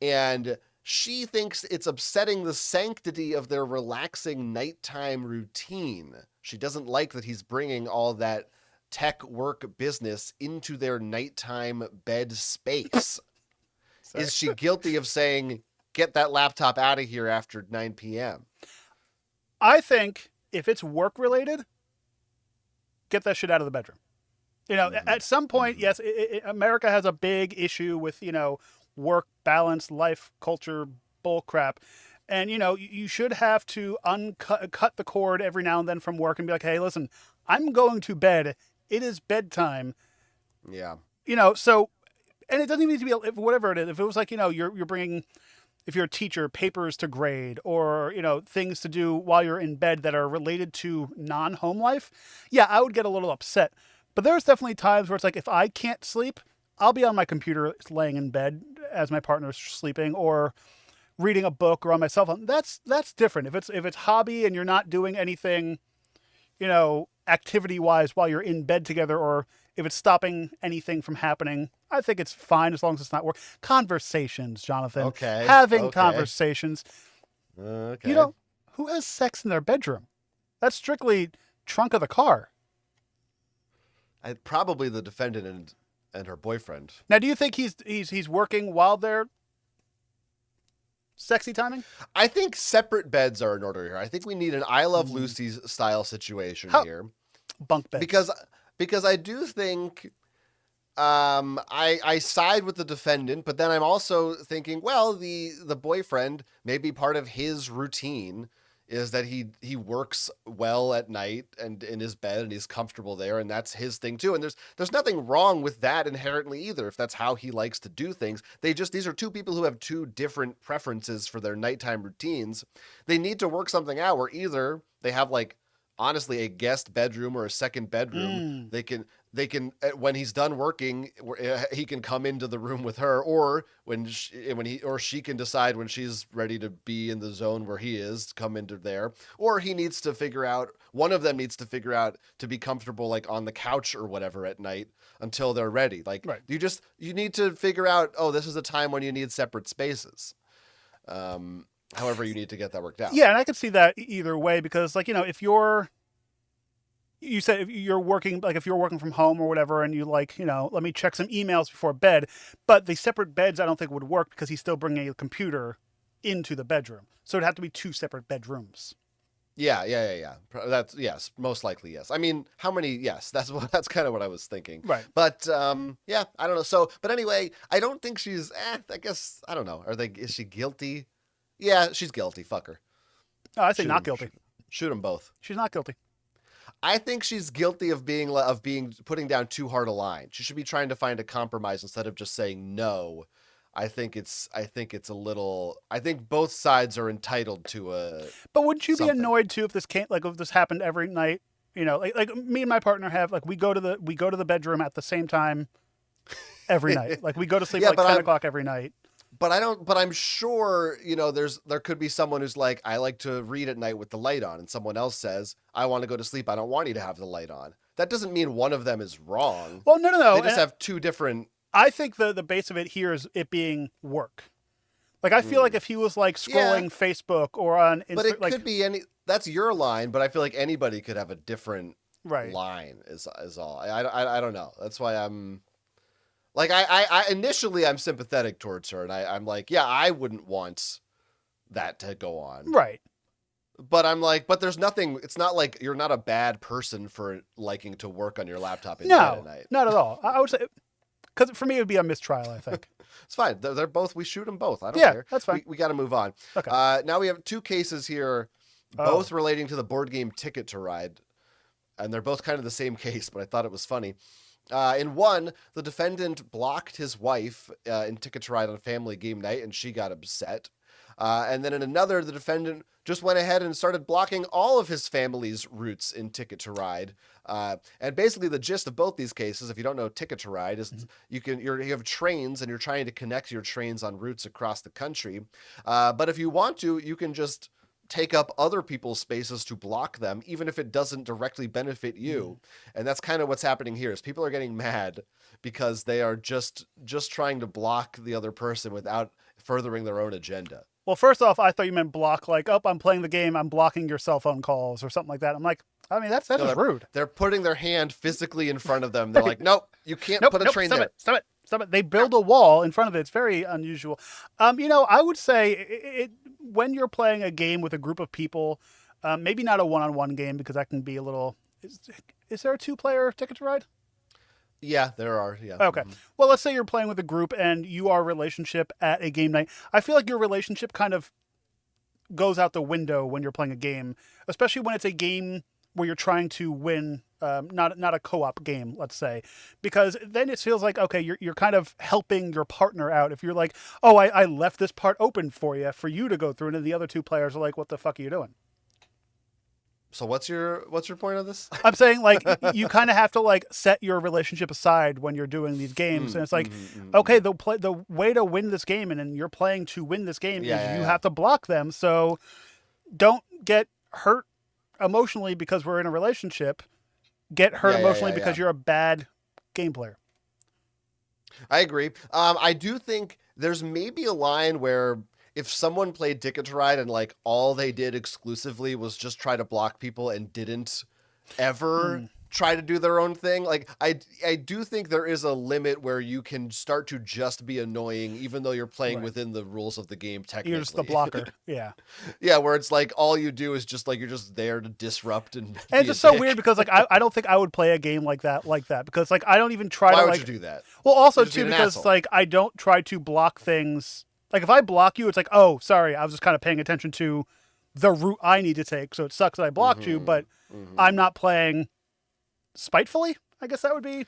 And she thinks it's upsetting the sanctity of their relaxing nighttime routine. She doesn't like that he's bringing all that tech work business into their nighttime bed space. Is she guilty of saying, get that laptop out of here after 9 p.m.? I think if it's work related, get that shit out of the bedroom. At some point, yes, America has a big issue with, work balance, life, culture, bull crap. And, you should have to cut the cord every now and then from work and be like, hey, listen, I'm going to bed. It is bedtime. Yeah. So, and it doesn't even need to be whatever it is. If it was like, you're bringing, if you're a teacher, papers to grade or, things to do while you're in bed that are related to non-home life. Yeah, I would get a little upset. But there's definitely times where it's like, if I can't sleep, I'll be on my computer laying in bed as my partner's sleeping or reading a book or on my cell phone. That's different. If it's hobby and you're not doing anything, activity wise while you're in bed together, or if it's stopping anything from happening, I think it's fine as long as it's not work. Conversations, Jonathan. Okay. Having conversations. Okay. Who has sex in their bedroom? That's strictly trunk of the car. Probably the defendant and her boyfriend. Now, do you think he's working while they're sexy timing? I think separate beds are in order here. I think we need an I Love Lucy style situation here. Bunk beds. Because I do think I side with the defendant, but then I'm also thinking, well, the boyfriend, maybe part of his routine is that he works well at night and in his bed and he's comfortable there, and that's his thing too. And there's nothing wrong with that inherently either, if that's how he likes to do things. These are two people who have two different preferences for their nighttime routines. They need to work something out where either they have like honestly a guest bedroom or a second bedroom. They can when he's done working, he can come into the room with her, or when she can decide when she's ready to be in the zone where he is, come into there, or he needs to figure out, one of them needs to figure out to be comfortable like on the couch or whatever at night until they're ready. Like Right. you need to figure out, oh, this is a time when you need separate spaces. However you need to get that worked out. Yeah, and I could see that either way, because like, if you said if you're working from home or whatever, and you like, let me check some emails before bed, but the separate beds I don't think would work because he's still bringing a computer into the bedroom. So it'd have to be 2 separate bedrooms. Yeah. That's, yes, most likely, yes. I mean, how many? Yes, that's kind of what I was thinking. Right. But yeah, I don't know. So, but anyway, I don't think she's. I guess I don't know. Is she guilty? Yeah, she's guilty. Fuck her. No, I say not guilty. Shoot them both. She's not guilty. I think she's guilty of putting down too hard a line. She should be trying to find a compromise instead of just saying no. I think it's a little. I think both sides are entitled to a. But wouldn't you something. be annoyed too if this happened every night? Like me and my partner have, like, we go to the bedroom at the same time every night. Like we go to sleep at 10 o'clock every night. But I'm sure, there could be someone who's like, I like to read at night with the light on, and someone else says, I want to go to sleep, I don't want you to have the light on. That doesn't mean one of them is wrong. Well, no. They just have two different. I think the base of it here is it being work. Like, I feel like if he was like scrolling Facebook or on Instagram, but it could be that's your line, but I feel like anybody could have a different right line is all. I don't know. That's why I'm like, I initially I'm sympathetic towards her, and I'm like, yeah, I wouldn't want that to go on. Right. But I'm like, but there's nothing. It's not like you're not a bad person for liking to work on your laptop in bed at night. Not at all. I would say, because for me it would be a mistrial, I think. It's fine. They're both. We shoot them both. I don't care. That's fine. We got to move on. Okay. Now we have 2 cases here, both relating to the board game Ticket to Ride, and they're both kind of the same case. But I thought it was funny. In one, the defendant blocked his wife in Ticket to Ride on family game night, and she got upset. And then in another, the defendant just went ahead and started blocking all of his family's routes in Ticket to Ride. And basically the gist of both these cases, if you don't know Ticket to Ride, is you have trains and you're trying to connect your trains on routes across the country. But if you want to, you can just take up other people's spaces to block them, even if it doesn't directly benefit you. And that's kind of what's happening here, is people are getting mad because they are just trying to block the other person without furthering their own agenda. Well, first off, I thought you meant block, like, I'm playing the game, I'm blocking your cell phone calls or something like that. I'm like, I mean, that's just rude. They're putting their hand physically in front of them. They're like, nope, you can't put a train there. Stop it. They build a wall in front of it. It's very unusual. I would say when you're playing a game with a group of people, maybe not a one-on-one game, because that can be a little... Is there a 2-player Ticket to Ride? Yeah, there are. Yeah. Okay. Well, let's say you're playing with a group and you are a relationship at a game night. I feel like your relationship kind of goes out the window when you're playing a game, especially when it's a game where you're trying to win, not a co-op game, let's say, because then it feels like, okay, you're kind of helping your partner out. If you're like, oh, I left this part open for you to go through, and then the other 2 players are like, what the fuck are you doing? So what's your point of this? I'm saying, like, you kind of have to like set your relationship aside when you're doing these games, and it's like, okay, the way to win this game, and you're playing to win this game, is you have to block them. So don't get hurt emotionally because we're in a relationship. Get hurt emotionally because you're a bad game player. I agree. I do think there's maybe a line where if someone played Ticket to Ride and like all they did exclusively was just try to block people and didn't ever try to do their own thing, like I do think there is a limit where you can start to just be annoying, even though you're playing within the rules of the game technically. You're just the blocker. Yeah. Yeah, where it's like all you do is just like you're just there to disrupt and it's just so weird because like I don't think I would play a game like that because like I don't even try to. Why like. would you do that? Well, also too because like I don't try to block things. Like, if I block you, it's like, oh, sorry, I was just kind of paying attention to the route I need to take, so it sucks that I blocked you, but I'm not playing spitefully, I guess that would be.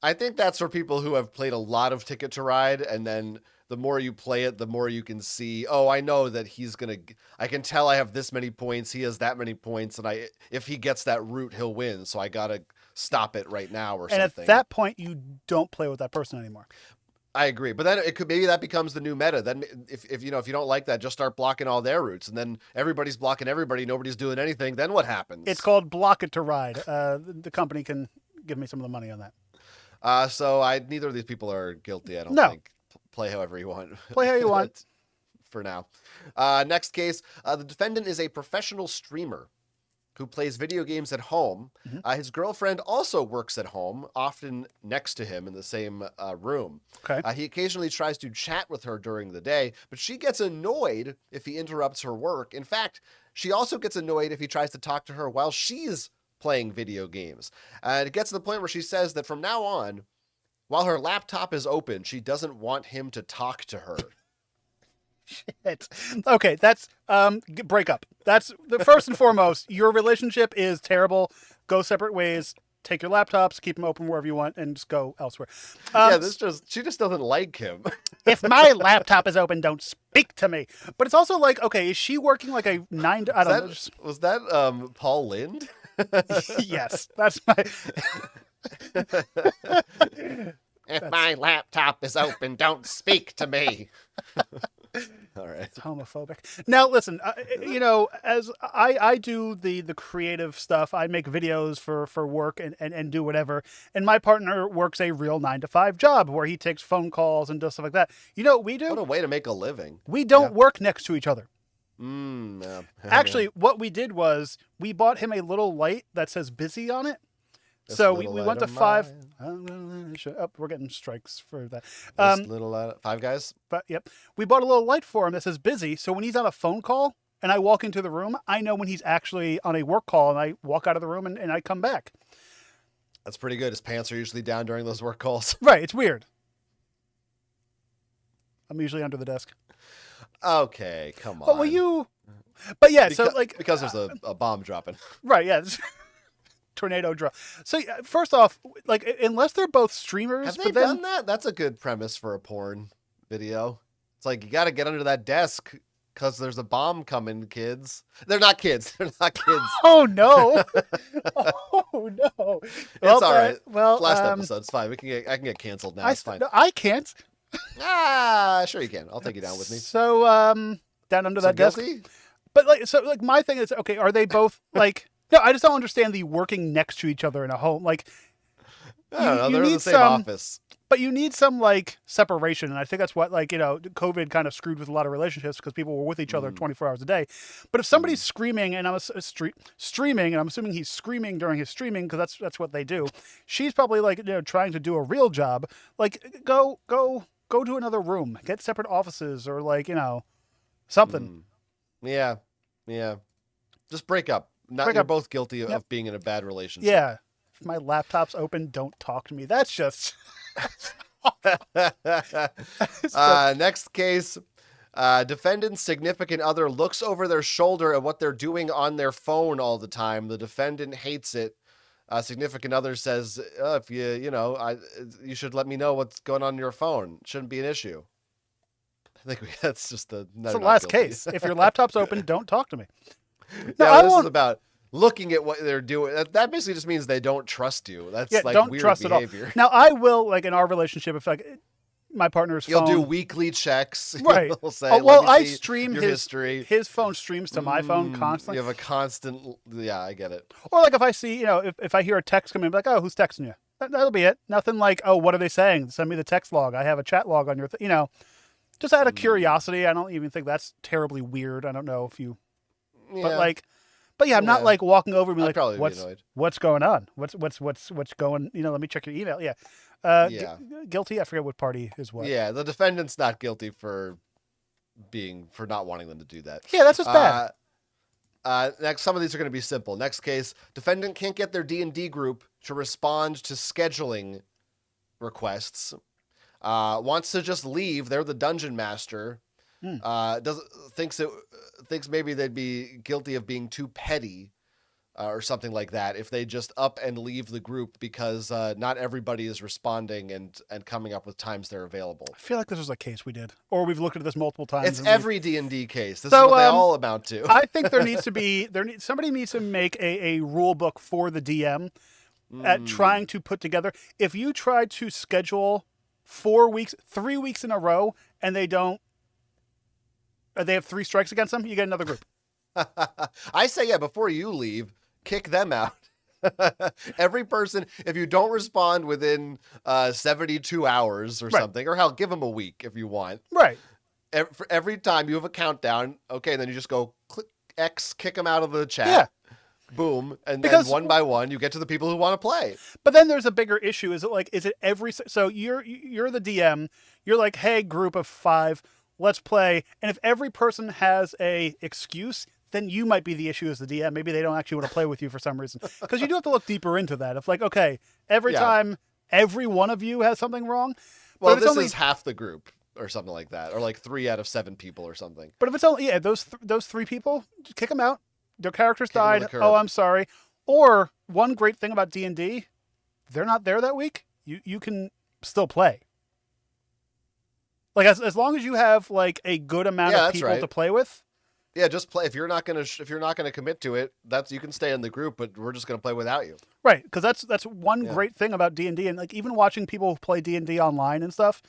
I think that's for people who have played a lot of Ticket to Ride, and then the more you play it, the more you can see, oh, I know that I can tell I have this many points, he has that many points, and if he gets that route, he'll win, so I gotta stop it right now or And something. at that point, you don't play with that person anymore. I agree, but then maybe that becomes the new meta. Then if you don't like that, just start blocking all their routes, and then everybody's blocking everybody, nobody's doing anything. Then what happens? It's called Block It to Ride. The company can give me some of the money on that. So neither of these people are guilty. I don't think. Play however you want. Play how you want. For now. Next case, the defendant is a professional streamer who plays video games at home. Mm-hmm. His girlfriend also works at home, often next to him in the same room. Okay. He occasionally tries to chat with her during the day, but she gets annoyed if he interrupts her work. In fact, she also gets annoyed if he tries to talk to her while she's playing video games. And it gets to the point where she says that from now on, while her laptop is open, she doesn't want him to talk to her. Shit. Okay, that's break up. That's the first and foremost. Your relationship is terrible. Go separate ways. Take your laptops, keep them open wherever you want, and just go elsewhere. She just doesn't like him. If my laptop is open, don't speak to me. But it's also like, okay, is she working like a 9 to, I don't know. Was that Paul Lind? Yes, that's my. If my laptop is open, don't speak to me. All right. It's homophobic. Now, listen, as I do the creative stuff, I make videos for work and do whatever. And my partner works a real 9-to-5 job where he takes phone calls and does stuff like that. You know what we do? What a way to make a living. We don't work next to each other. Yeah. Actually, what we did was we bought him a little light that says busy on it. So we went to 5. We're getting strikes for that. Little Five Guys. But yep, we bought a little light for him that says busy. So when he's on a phone call and I walk into the room, I know when he's actually on a work call, and I walk out of the room and I come back. That's pretty good. His pants are usually down during those work calls. Right. It's weird. I'm usually under the desk. Okay, come on. But But yeah, because there's a bomb dropping. Right. Yeah. Tornado draw. So first off, like, unless they're both streamers, have they done that? That's a good premise for a porn video. It's like, you got to get under that desk because there's a bomb coming, kids. They're not kids. They're not kids. Oh no! Oh no! It's all right. Well, last episode. It's fine. I can get canceled now. It's fine. I can't. Sure you can. I'll take you down with me. So down under that guilty? desk. But my thing is, okay, are they both like? No, I just don't understand the working next to each other in a home. Like, I don't know. They're in the same office. But you need some, like, separation. And I think that's what, like, COVID kind of screwed with a lot of relationships because people were with each other 24 hours a day. But if somebody's screaming, and I'm streaming, and I'm assuming he's screaming during his streaming because that's what they do, she's probably, like, trying to do a real job. Like, go to another room. Get separate offices or, like, something. Yeah. Just break up. You're both guilty of being in a bad relationship. Yeah. If my laptop's open, don't talk to me. That's just... Next case. Defendant's significant other looks over their shoulder at what they're doing on their phone all the time. The defendant hates it. Significant other says, if you should let me know what's going on your phone. Shouldn't be an issue. I think that's just the last case. If your laptop's open, don't talk to me. No, this is about looking at what they're doing. That basically just means they don't trust you. That's don't weird trust behavior. At all. Now, I will, like, in our relationship, if my partner's phone. You'll do weekly checks. Right. You'll say, I stream your history. His phone streams to my phone constantly. You have a constant. Yeah, I get it. Or like if I see, if I hear a text coming, I'm like, oh, who's texting you? That'll be it. Nothing like, oh, what are they saying? Send me the text log. I have a chat log on your, just out of curiosity. I don't even think that's terribly weird. I don't know if you, but yeah, I'm not like walking over and be like, what's going on? What's going, let me check your email. Yeah. Guilty. I forget what party is what. Yeah. The defendant's not guilty for not wanting them to do that. Yeah. That's just bad. Next, some of these are going to be simple. Next case, defendant can't get their D&D group to respond to scheduling requests. Wants to just leave. They're the dungeon master. Thinks maybe they'd be guilty of being too petty. or something like that if they just up and leave the group because not everybody is responding and coming up with times they're available. I feel like this was a case we did, or we've looked at this multiple times. It's every D&D case. This So, is what they all amount to. I think there needs to be somebody needs to make a rule book for the DM at trying to put together. If you try to schedule 4 weeks, 3 weeks in a row, and they have 3 strikes against them, you get another group. I say, before you leave, kick them out. Every person, if you don't respond within 72 hours or something, or hell, give them a week if you want. Right. For every time you have a countdown, okay, then you just go click X, kick them out of the chat. Yeah. Boom. And then one by one, you get to the people who want to play. But then there's a bigger issue. Is it every, so you're the DM, you're like, hey, group of 5, let's play. And if every person has a excuse, then you might be the issue as the DM. Maybe they don't actually want to play with you for some reason. Because you do have to look deeper into that. If like, okay, every time every one of you has something wrong. Well, this is half the group or something like that. Or like 3 out of 7 people or something. But if it's only, those 3 people, just kick them out. Their characters died. Oh, I'm sorry. Or one great thing about D&D, they're not there that week. You can still play. Like as long as you have like a good amount of people to play with. Yeah, just play. If you're not gonna commit to it, you can stay in the group, but we're just gonna play without you. Right, because that's one great thing about D&D, and like even watching people play D&D online and stuff,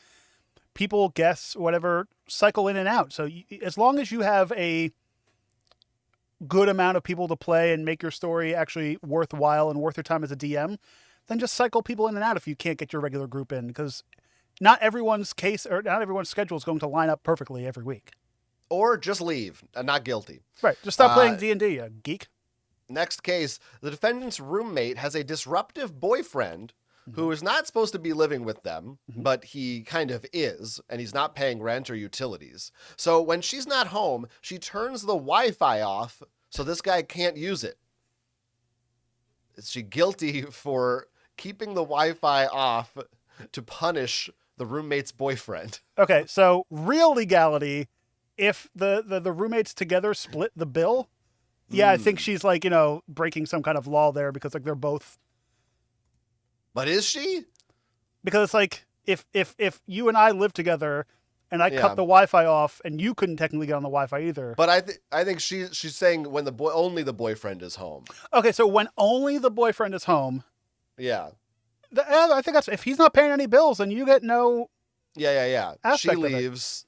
people guess whatever cycle in and out. So as long as you have a good amount of people to play and make your story actually worthwhile and worth your time as a DM, then just cycle people in and out if you can't get your regular group in, because not everyone's schedule is going to line up perfectly every week. Or just leave. Not guilty. Right. Just stop playing D&D, you geek. Next case, the defendant's roommate has a disruptive boyfriend who is not supposed to be living with them, but he kind of is, and he's not paying rent or utilities. So when she's not home, she turns the Wi-Fi off so this guy can't use it. Is she guilty for keeping the Wi-Fi off to punish the roommate's boyfriend? Okay, so real legality, if the roommates together split the bill, I think she's like, breaking some kind of law there because like they're both. But is she? Because it's like if you and I live together and I cut the Wi-Fi off and you couldn't technically get on the Wi-Fi either. But I think she's saying when only the boyfriend is home. Okay, so when only the boyfriend is home. Yeah. I think that's, if he's not paying any bills, then you get no. Yeah. She leaves.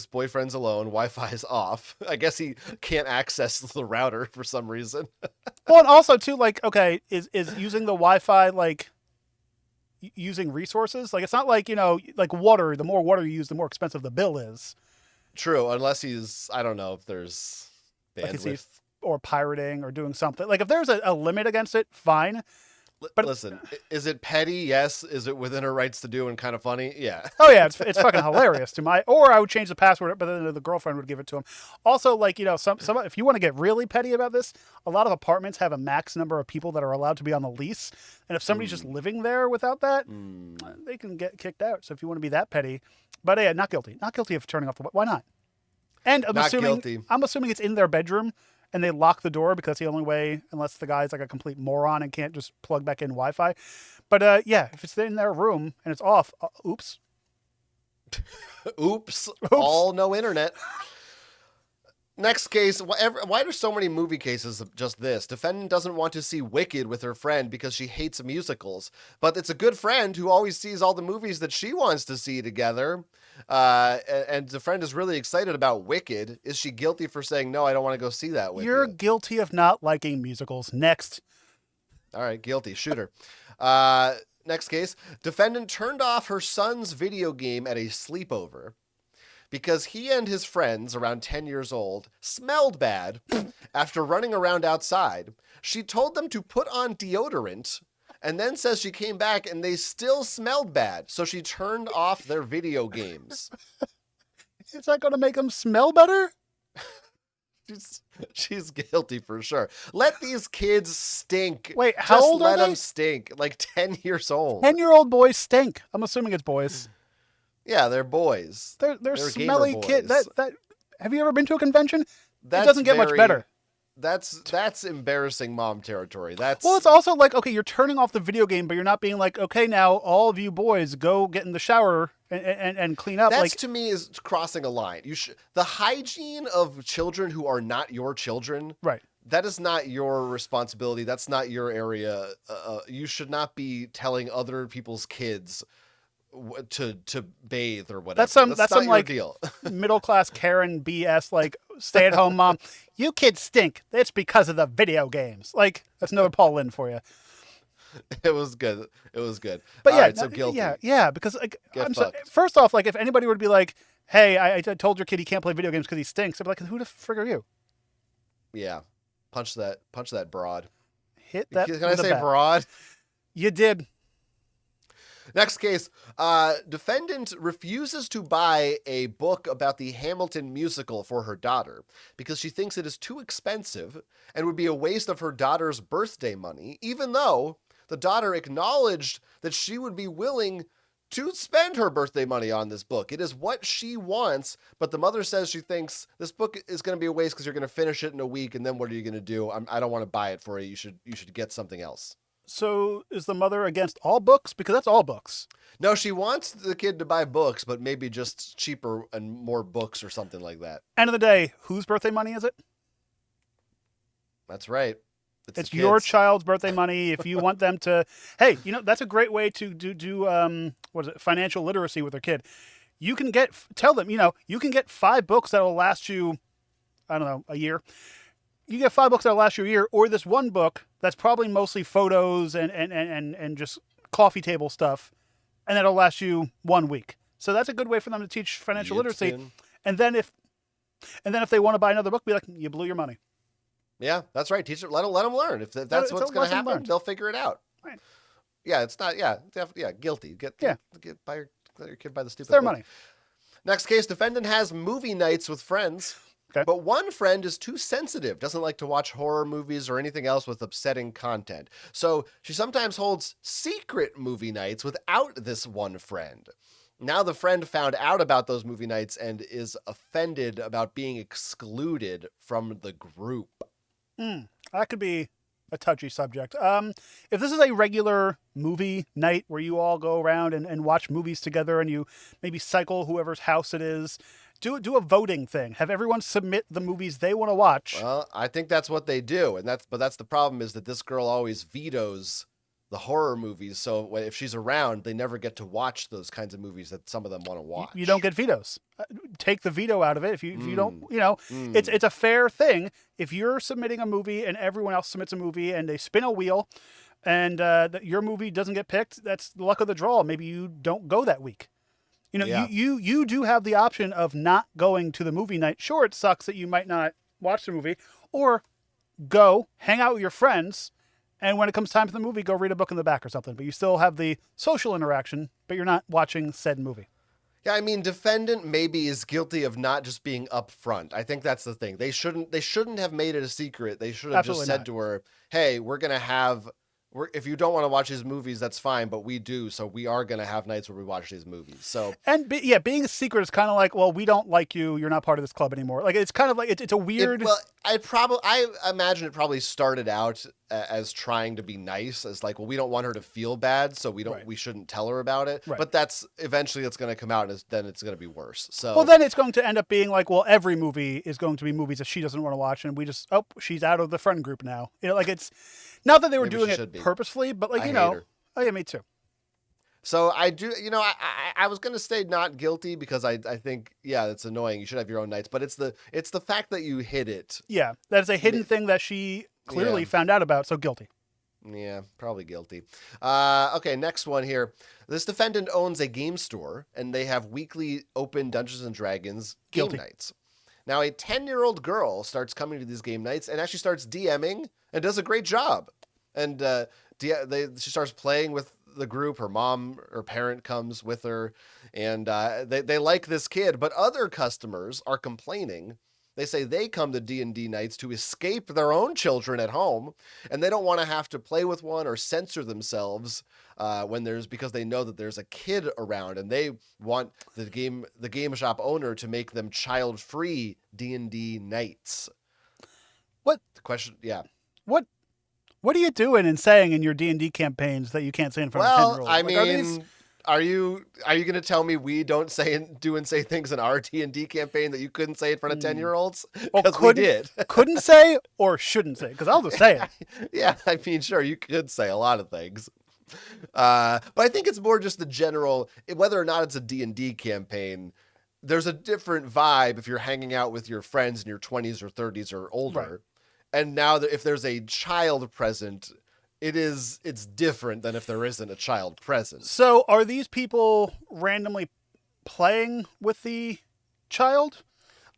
Boyfriend's alone. Wi-Fi's off. I guess he can't access the router for some reason. Well, and also too, like, okay, is using the Wi-Fi like using resources? Like, it's not like, like water. The more water you use, the more expensive the bill is. True, unless he's, I don't know if there's bandwidth or pirating or doing something. Like, if there's a limit against it, fine. But listen, is it petty? Yes. Is it within her rights to do and kind of funny? Yeah. Oh yeah, it's fucking hilarious to my. Or I would change the password, but then the girlfriend would give it to him. Also, like, some if you want to get really petty about this, a lot of apartments have a max number of people that are allowed to be on the lease, and if somebody's just living there without that, they can get kicked out. So if you want to be that petty, but yeah, not guilty of turning off the. Why not? And I'm assuming it's in their bedroom. And they lock the door because the only way, unless the guy's like a complete moron and can't just plug back in Wi-Fi. But if it's in their room and it's off, oops. Oops. All no internet. Next case, why are so many movie cases of just this? Defendant doesn't want to see Wicked with her friend because she hates musicals. But it's a good friend who always sees all the movies that she wants to see together. And the friend is really excited about Wicked. Is she guilty for saying, no, I don't want to go see that with you? You're guilty of not liking musicals. Next. All right, guilty. Shoot her. Next case. Defendant turned off her son's video game at a sleepover because he and his friends, around 10 years old, smelled bad after running around outside. She told them to put on deodorant and then says she came back and they still smelled bad. So she turned off their video games. Is that going to make them smell better? She's guilty for sure. Let these kids stink. Wait, how old are they? Just let them stink. Like 10 years old. 10-year-old boys stink. I'm assuming it's boys. Yeah, they're boys. They're smelly kids. That have you ever been to a convention? It doesn't get much better. That's embarrassing mom territory. That's Well, it's also like, okay, you're turning off the video game, but you're not being like, okay, now all of you boys go get in the shower and clean up. that's Like, to me is crossing a line. The hygiene of children who are not your children. right. That is not your responsibility. That's not your area. You should not be telling other people's kids to bathe or whatever. That's some not that's some your like deal. middle class Karen BS, like stay at home mom. You kids stink. It's because of the video games. Like, that's another Paul Lynde for you. It was good. It was good. But All yeah, right, so guilty. yeah, because like, Get I'm so, fucked. first off, like if anybody were to be like, hey, I told your kid he can't play video games because he stinks, I'd be like, who the frig are you? Yeah. Punch that broad. Hit that. Can I with a say bat. broad? You did. Next case, defendant refuses to buy a book about the Hamilton musical for her daughter because she thinks it is too expensive and would be a waste of her daughter's birthday money, even though the daughter acknowledged that she would be willing to spend her birthday money on this book. It is what she wants, but the mother says she thinks this book is going to be a waste because you're going to finish it in a week, and then what are you going to do? I don't want to buy it for you. You should get something else. So is the mother against all books? Because that's all books. No, she wants the kid to buy books, but maybe just cheaper and more books or something like that. End of the day, whose birthday money is it? That's right. It's the your kids. child's birthday money. If you want them to, hey, that's a great way to do what is it, financial literacy with their kid. You can tell them, you can get 5 books that will last you, I don't know, a year. You get 5 books that'll last you a year, or this one book that's probably mostly photos and just coffee table stuff, and that'll last you 1 week. So that's a good way for them to teach financial literacy. And then if they want to buy another book, be like, you blew your money. Yeah, that's right. Teach it. Let them learn. If that's what's going to happen, learned. they'll figure it out. Right. Yeah, it's not. Yeah, guilty. Let your kid buy the stupid. It's their book. money. Next case: defendant has movie nights with friends. Okay. But one friend is too sensitive, doesn't like to watch horror movies or anything else with upsetting content. So she sometimes holds secret movie nights without this one friend. Now the friend found out about those movie nights and is offended about being excluded from the group. That could be a touchy subject. If this is a regular movie night where you all go around and watch movies together and you maybe cycle whoever's house it is, do a voting thing. Have everyone submit the movies they want to watch. Well, I think that's what they do, but that's the problem is that this girl always vetoes the horror movies. So if she's around, they never get to watch those kinds of movies that some of them want to watch. You don't get vetoes. Take the veto out of it. If you don't, it's a fair thing. If you're submitting a movie and everyone else submits a movie and they spin a wheel and your movie doesn't get picked, that's the luck of the draw. Maybe you don't go that week. You do have the option of not going to the movie night. Sure, it sucks that you might not watch the movie, or go hang out with your friends, and when it comes time for the movie, go read a book in the back or something. But you still have the social interaction, but you're not watching said movie. Yeah, I mean, defendant maybe is guilty of not just being upfront. I think that's the thing. They shouldn't have made it a secret. They should have Absolutely just said not. to her, "Hey, if you don't want to watch these movies, that's fine, but we do. So we are going to have nights where we watch these movies." So And being a secret is kind of like, well, we don't like you. You're not part of this club anymore. Like, it's kind of like it's a weird. I imagine it probably started out as trying to be nice, as like, well, we don't want her to feel bad, so we shouldn't tell her about it. Right. But that's eventually it's going to come out, and then it's going to be worse. So Well, then it's going to end up being like, well, every movie is going to be movies that she doesn't want to watch, and we just, she's out of the friend group now. Like it's not that they were Maybe doing she it should be. purposefully, but like I hate her. oh yeah, me too. So I do, I was going to say not guilty because I think, yeah, it's annoying. You should have your own nights, but it's the fact that you hid it. Yeah, that is a hidden thing that she clearly found out about, so guilty. Yeah, probably guilty. Okay, next one here. This defendant owns a game store, and they have weekly open Dungeons and Dragons game Guilty. nights. Now, a 10-year-old girl starts coming to these game nights and actually starts DMing and does a great job. And she starts playing with the group. Her mom or parent comes with her, and they like this kid. But other customers are complaining. They say they come to D&D nights to escape their own children at home, and they don't want to have to play with one or censor themselves because they know that there's a kid around, and they want the game shop owner to make them child-free D&D nights. What? The question, yeah. What? What are you doing and saying in your D&D campaigns that you can't say in front of Well, 10-year-olds? I Like, are these... mean, are you going to tell me we don't do and say things in our D&D campaign that you couldn't say in front of 10-year-olds? Well, Because we did. couldn't say or shouldn't say? Because I'll just say it. Yeah, I mean, sure, you could say a lot of things. But I think it's more just the general, whether or not it's a D&D campaign, there's a different vibe if you're hanging out with your friends in your 20s or 30s or older. Right. And now that if there's a child present, it's different than if there isn't a child present. So are these people randomly playing with the child?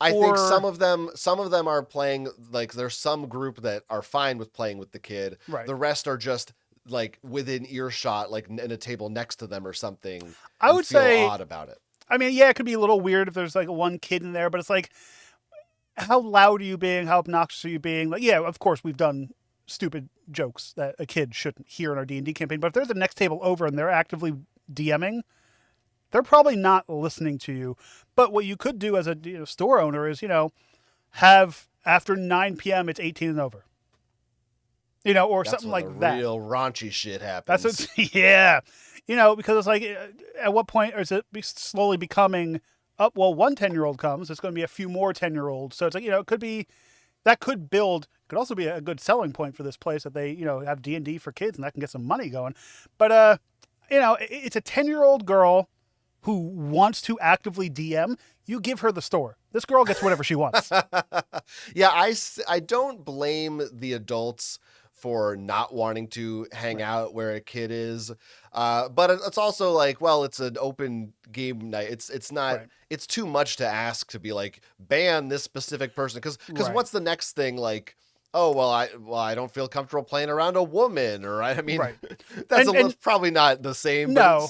I think some of them are playing, like there's some group that are fine with playing with the kid. Right. The rest are just like within earshot, like in a table next to them or something. I would say odd about it. I mean, yeah, it could be a little weird if there's like one kid in there, but it's like, how loud are you being? How obnoxious are you being? Like, yeah, of course we've done stupid jokes that a kid shouldn't hear in our D&D campaign, but if there's a next table over and they're actively DMing, they're probably not listening to you. But what you could do as a store owner is, have after 9 p.m. it's 18 and over. Or That's something when like the that. real raunchy shit happens. That's what, yeah. Because it's like, at what point is it slowly becoming, one 10-year-old comes, it's going to be a few more 10-year-olds. So it's like, it could be, that could build, could also be a good selling point for this place that they, have D&D for kids and that can get some money going. But, it's a 10-year-old girl who wants to actively DM. You give her the store. This girl gets whatever she wants. Yeah, I don't blame the adults for not wanting to hang out where a kid is. But it's also like, well, it's an open game night. It's not, it's too much to ask to be like, ban this specific person. Cause what's the next thing? Like, oh, well, I don't feel comfortable playing around a woman, or I mean, that's probably not the same. No,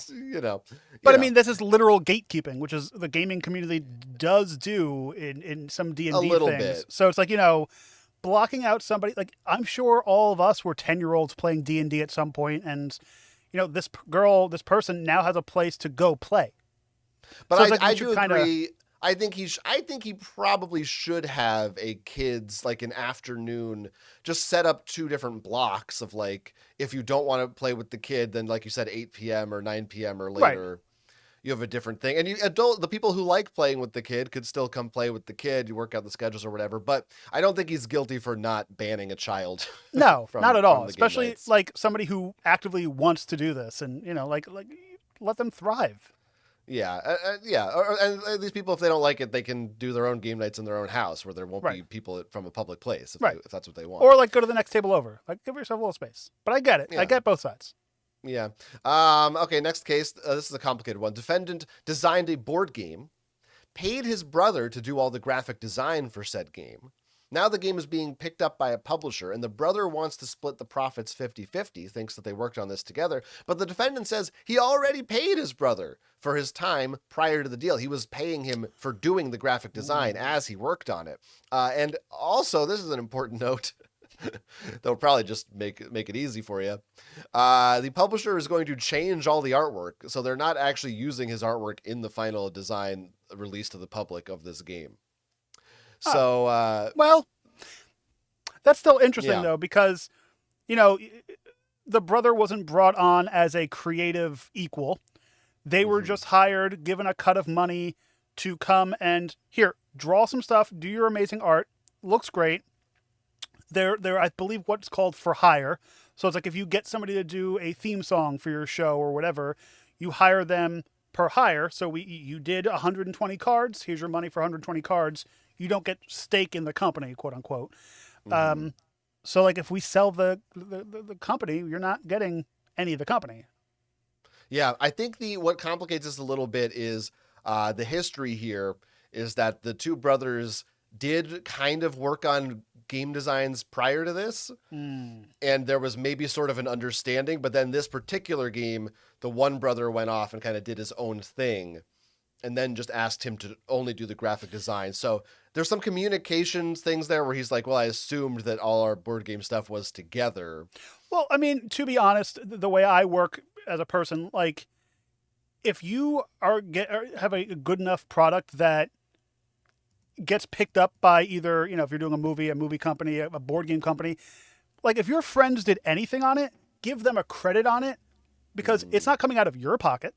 but I mean, this is literal gatekeeping, which is the gaming community does do in some D&D a little things. bit. So it's like, blocking out somebody, like I'm sure all of us were 10-year-olds playing D&D at some point, and this person now has a place to go play. But so I do agree. I think he probably should have a kids, like an afternoon, just set up 2 different blocks of like, if you don't want to play with the kid, then like you said, 8 p.m. or 9 p.m. or later, you have a different thing. And the people who like playing with the kid could still come play with the kid. You work out the schedules or whatever. But I don't think he's guilty for not banning a child. No, not at all. Especially like somebody who actively wants to do this, and like let them thrive. Yeah, and these people, if they don't like it, they can do their own game nights in their own house where there won't be people from a public place if that's what they want. Or like go to the next table over. Like give yourself a little space. But I get it. Yeah. I get both sides. Yeah. Okay, next case. This is a complicated one. Defendant designed a board game, paid his brother to do all the graphic design for said game. Now the game is being picked up by a publisher, and the brother wants to split the profits 50-50, thinks that they worked on this together, but the defendant says he already paid his brother for his time prior to the deal. He was paying him for doing the graphic design as he worked on it. And also, this is an important note, they'll probably just make it easy for you. The publisher is going to change all the artwork, so they're not actually using his artwork in the final design released to the public of this game. So, well, that's still interesting though, because, the brother wasn't brought on as a creative equal. They were just hired, given a cut of money to come and here, draw some stuff, do your amazing art. Looks great. They're, I believe, what's called for hire. So it's like if you get somebody to do a theme song for your show or whatever, you hire them per hire. So you did 120 cards. Here's your money for 120 cards. You don't get stake in the company, quote unquote. So like if we sell the company, you're not getting any of the company. Yeah, I think what complicates this a little bit is the history here is that the 2 brothers did kind of work on game designs prior to this, and there was maybe sort of an understanding, but then this particular game, the one brother went off and kind of did his own thing, and then just asked him to only do the graphic design. So there's some communications things there where he's like, well, I assumed that all our board game stuff was together. Well, I mean, to be honest, the way I work as a person, like if you have a good enough product that gets picked up by either, if you're doing a movie company, a board game company, like if your friends did anything on it, give them a credit on it because it's not coming out of your pocket.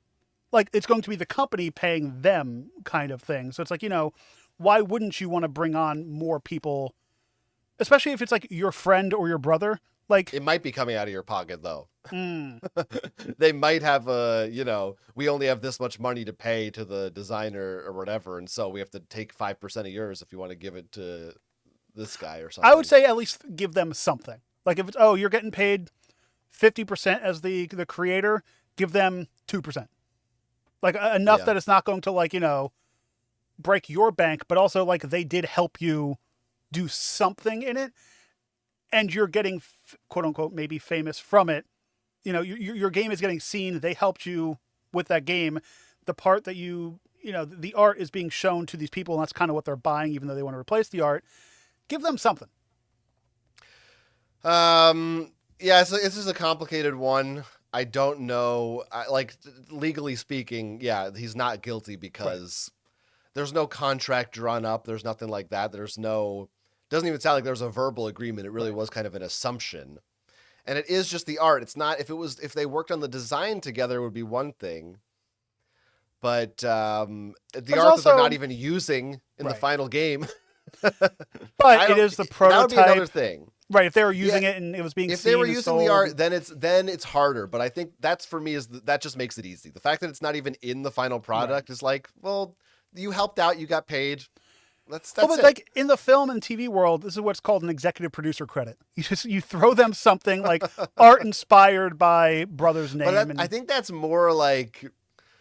Like it's going to be the company paying them kind of thing. So it's like, why wouldn't you want to bring on more people, especially if it's like your friend or your brother? Like it might be coming out of your pocket though. They might have we only have this much money to pay to the designer or whatever, and so we have to take 5% of yours if you want to give it to this guy or something. I would say at least give them something. Like if it's, you're getting paid 50% as the creator, give them 2%. Like enough that it's not going to break your bank, but also like they did help you do something in it, and you're getting quote unquote maybe famous from it. Your game is getting seen. They helped you with that game. The part that the art is being shown to these people, and that's kind of what they're buying, even though they want to replace the art. Give them something. Yeah, so this is a complicated one. I don't know. Legally speaking, yeah, he's not guilty because there's no contract drawn up. There's nothing like that. Doesn't even sound like there's a verbal agreement. It really was kind of an assumption. And it is just the art. It's not, if they worked on the design together, it would be one thing. But the art also, that they're not even using in the final game. But it is the prototype. That would be another thing. Right, if they were using it and it was being if seen they were and using sold, the art, then it's harder. But I think that's for me that just makes it easy. The fact that it's not even in the final product is like, well, you helped out, you got paid. That's but it. Like in the film and TV world, this is what's called an executive producer credit. You throw them something like art inspired by brother's name. But I think that's more like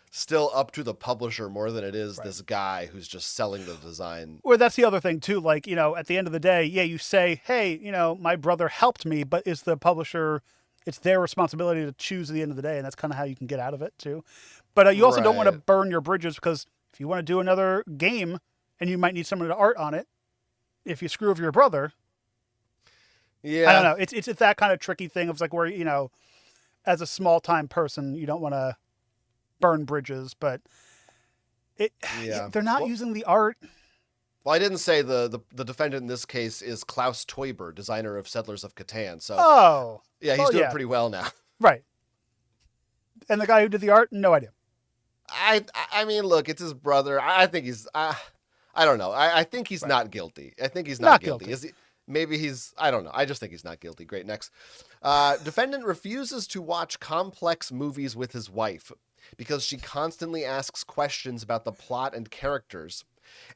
still up to the publisher more than it is this guy who's just selling the design. Or that's the other thing too. Like, at the end of the day, you say, hey, my brother helped me, but it's the publisher, it's their responsibility to choose at the end of the day. And that's kind of how you can get out of it too. But you also don't want to burn your bridges, because if you want to do another game and you might need someone to art on it, if you screw with your brother, I don't know. It's that kind of tricky thing of like where, as a small time person, you don't want to burn bridges, but they're not using the art. Well, I didn't say the defendant in this case is Klaus Teuber, designer of Settlers of Catan. So he's doing pretty well now. Right. And the guy who did the art, no idea. I mean, look, it's his brother. I think he's I don't know. I think he's not guilty. I think he's not guilty. Is he? Maybe he's, I don't know. I just think he's not guilty. Great. Next. Defendant refuses to watch complex movies with his wife because she constantly asks questions about the plot and characters.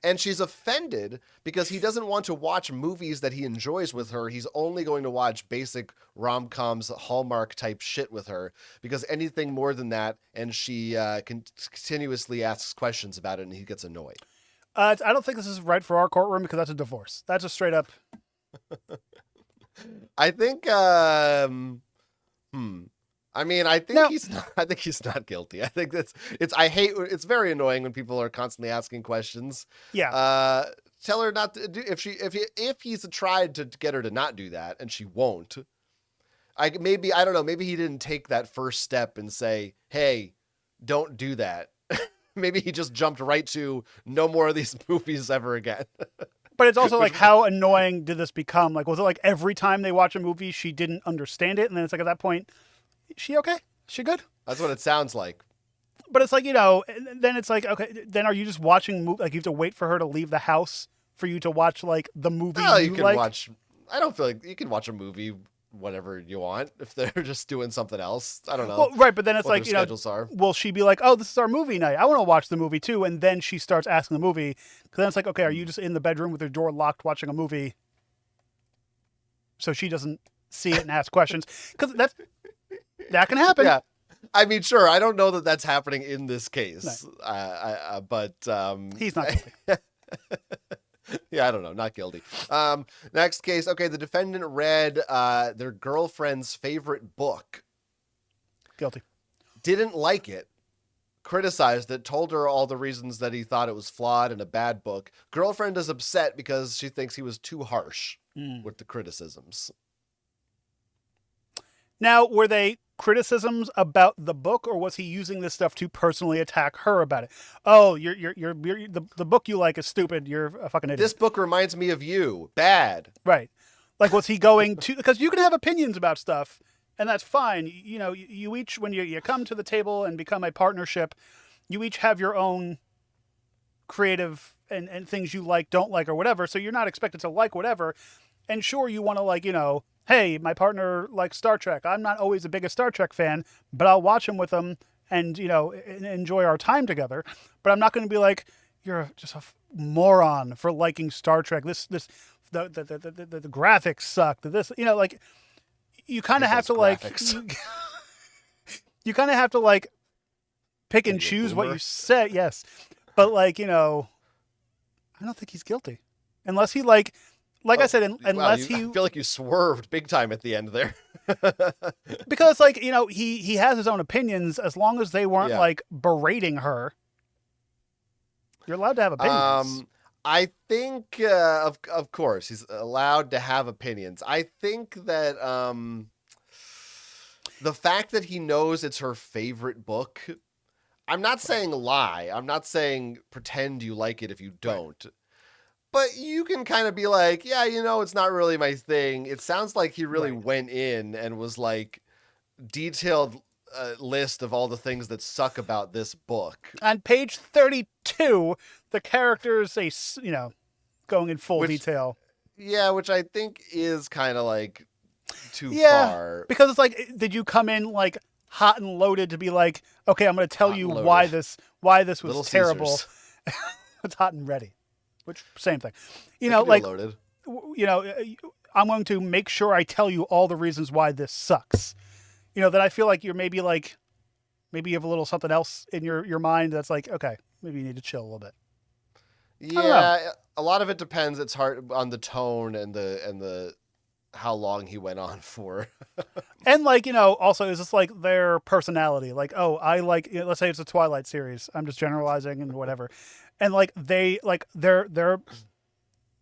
And she's offended because he doesn't want to watch movies that he enjoys with her. He's only going to watch basic rom-coms, Hallmark type shit with her, because anything more than that, and she continuously asks questions about it, and he gets annoyed. I don't think this is right for our courtroom, because that's a divorce. That's a straight up. I think, I mean, I think he's not guilty. I think it's very annoying when people are constantly asking questions. Yeah. Tell her not to do, if he's tried to get her to not do that and she won't. I don't know. Maybe he didn't take that first step and say, hey, don't do that. Maybe he just jumped right to no more of these movies ever again. But it's also like, how annoying did this become? Like, was it like every time they watch a movie, she didn't understand it? And then it's like, at that point, is she okay? Is she good? That's what it sounds like. But it's like, then it's like, okay, then are you just watching, like, you have to wait for her to leave the house for you to watch, like, the movie you can watch. I don't feel like you can watch a movie whenever you want if they're just doing something else. I don't know. Well, right, but then it's like, schedules are. Will she be like, oh, this is our movie night, I want to watch the movie too, and then she starts asking the movie, because then it's like, okay, are you just in the bedroom with your door locked watching a movie so she doesn't see it and ask questions? Because that can happen. Yeah, I mean, sure, I don't know that that's happening in this case. No. But he's not guilty. Yeah, I don't know. Not guilty. Next case. Okay, the defendant read their girlfriend's favorite book. Guilty. Didn't like it. Criticized it. Told her all the reasons that he thought it was flawed and a bad book. Girlfriend is upset because she thinks he was too harsh with the criticisms. Now, were they criticisms about the book, or was he using this stuff to personally attack her about it? Oh, the book you like is stupid. You're a fucking idiot. This book reminds me of you. Bad. Right. Like, was he going to, because you can have opinions about stuff, and that's fine. You each, when you come to the table and become a partnership, you each have your own creative and things you like, don't like, or whatever. So you're not expected to like whatever. And sure, you want to, like, hey, my partner likes Star Trek. I'm not always the biggest Star Trek fan, but I'll watch him with them and, enjoy our time together. But I'm not going to be like, you're just a moron for liking Star Trek. The graphics suck. This, like, you kind of have to graphics. like, you kind of have to like pick and Maybe a choose what boomer. you say. Yes. But like, I don't think he's guilty unless he like I said, unless I feel like you swerved big time at the end there. because like, he has his own opinions as long as they weren't Yeah. like berating her. You're allowed to have opinions. I think, of course, he's allowed to have opinions. I think that the fact that he knows it's her favorite book, I'm not saying lie. I'm not saying pretend you like it if you don't. But you can kind of be like, yeah, it's not really my thing. It sounds like he really Right. went in and was like detailed list of all the things that suck about this book. On page 32, the characters, going in full Which- detail. Yeah, which I think is kind of like too Yeah, far. because it's like, did you come in like hot and loaded to be like, okay, I'm going to tell Hot you and why loaded. this was Little terrible. Caesars. It's hot and ready, which same thing. They can be Like, loaded. I'm going to make sure I tell you all the reasons why this sucks. That I feel like you're maybe you have a little something else in your mind that's like, okay, maybe you need to chill a little bit. Yeah, a lot of it depends. It's hard on the tone and the how long he went on for. And like, also is this like their personality? Like, oh, I like, let's say it's a Twilight series. I'm just generalizing and whatever. And like they like their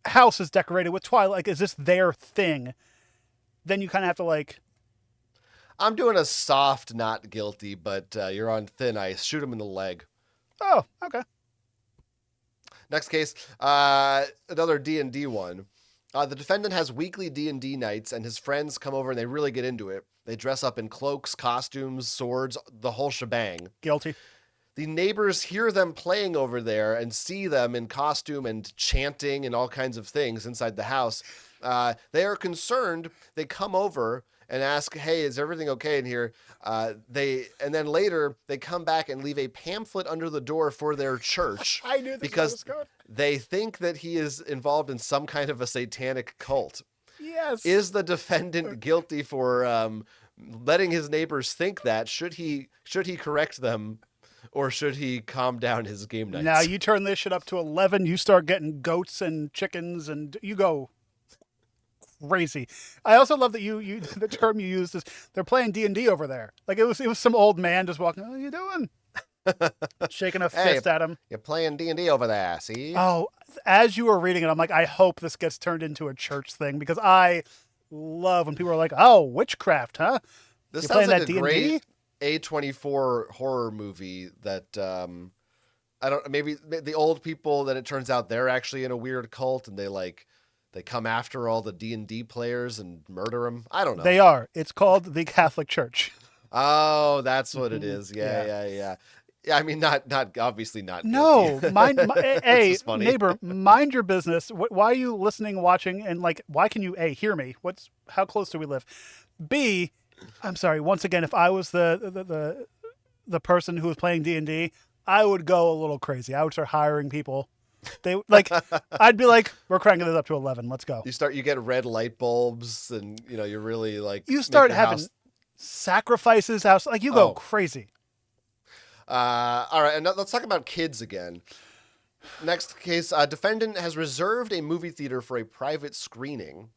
house is decorated with Twilight. Like, is this their thing? Then you kind of have to like, I'm doing a soft not guilty, but you're on thin ice. Shoot him in the leg. oh, okay. Next case, another D&D one. The defendant has weekly D&D nights, and his friends come over and they really get into it. They dress up in cloaks, costumes, swords, the whole shebang. Guilty. The neighbors hear them playing over there and see them in costume and chanting and all kinds of things inside the house. They are concerned. They come over and ask, "Hey, is everything okay in here?" And then later they come back and leave a pamphlet under the door for their church. I knew this because was good. they think that he is involved in some kind of a satanic cult. Yes. Is the defendant guilty for letting his neighbors think that? Should he correct them, or should he calm down his game nights? Now you turn this shit up to 11. You start getting goats and chickens, and you go crazy. I also love that you the term you used is they're playing D&D over there. Like it was some old man just walking. What are you doing? Shaking a Hey, fist at him. You're playing D&D over there, see? Oh, as you were reading it, I'm like, I hope this gets turned into a church thing because I love when people are like, "Oh, witchcraft, huh?" This You're sounds playing like that a D&D? great A24 horror movie that I don't, maybe the old people that it turns out they're actually in a weird cult and they come after all the D&D players and murder them. I don't know. They are. It's called the Catholic Church. Oh, that's what it is. Yeah. I mean, not obviously not. No, guilty. hey, just funny. neighbor, mind your business. Why are you listening, watching, and like, why can you hear me? How close do we live? B, I'm sorry. Once again, if I was the person who was playing D&D, I would go a little crazy. I would start hiring people. They like, I'd be like, we're cranking this up to 11. Let's go. You get red light bulbs, and you're really like You start make your having house- sacrifices out. Like you go Oh. crazy. All right, and now let's talk about kids again. Next case, defendant has reserved a movie theater for a private screening.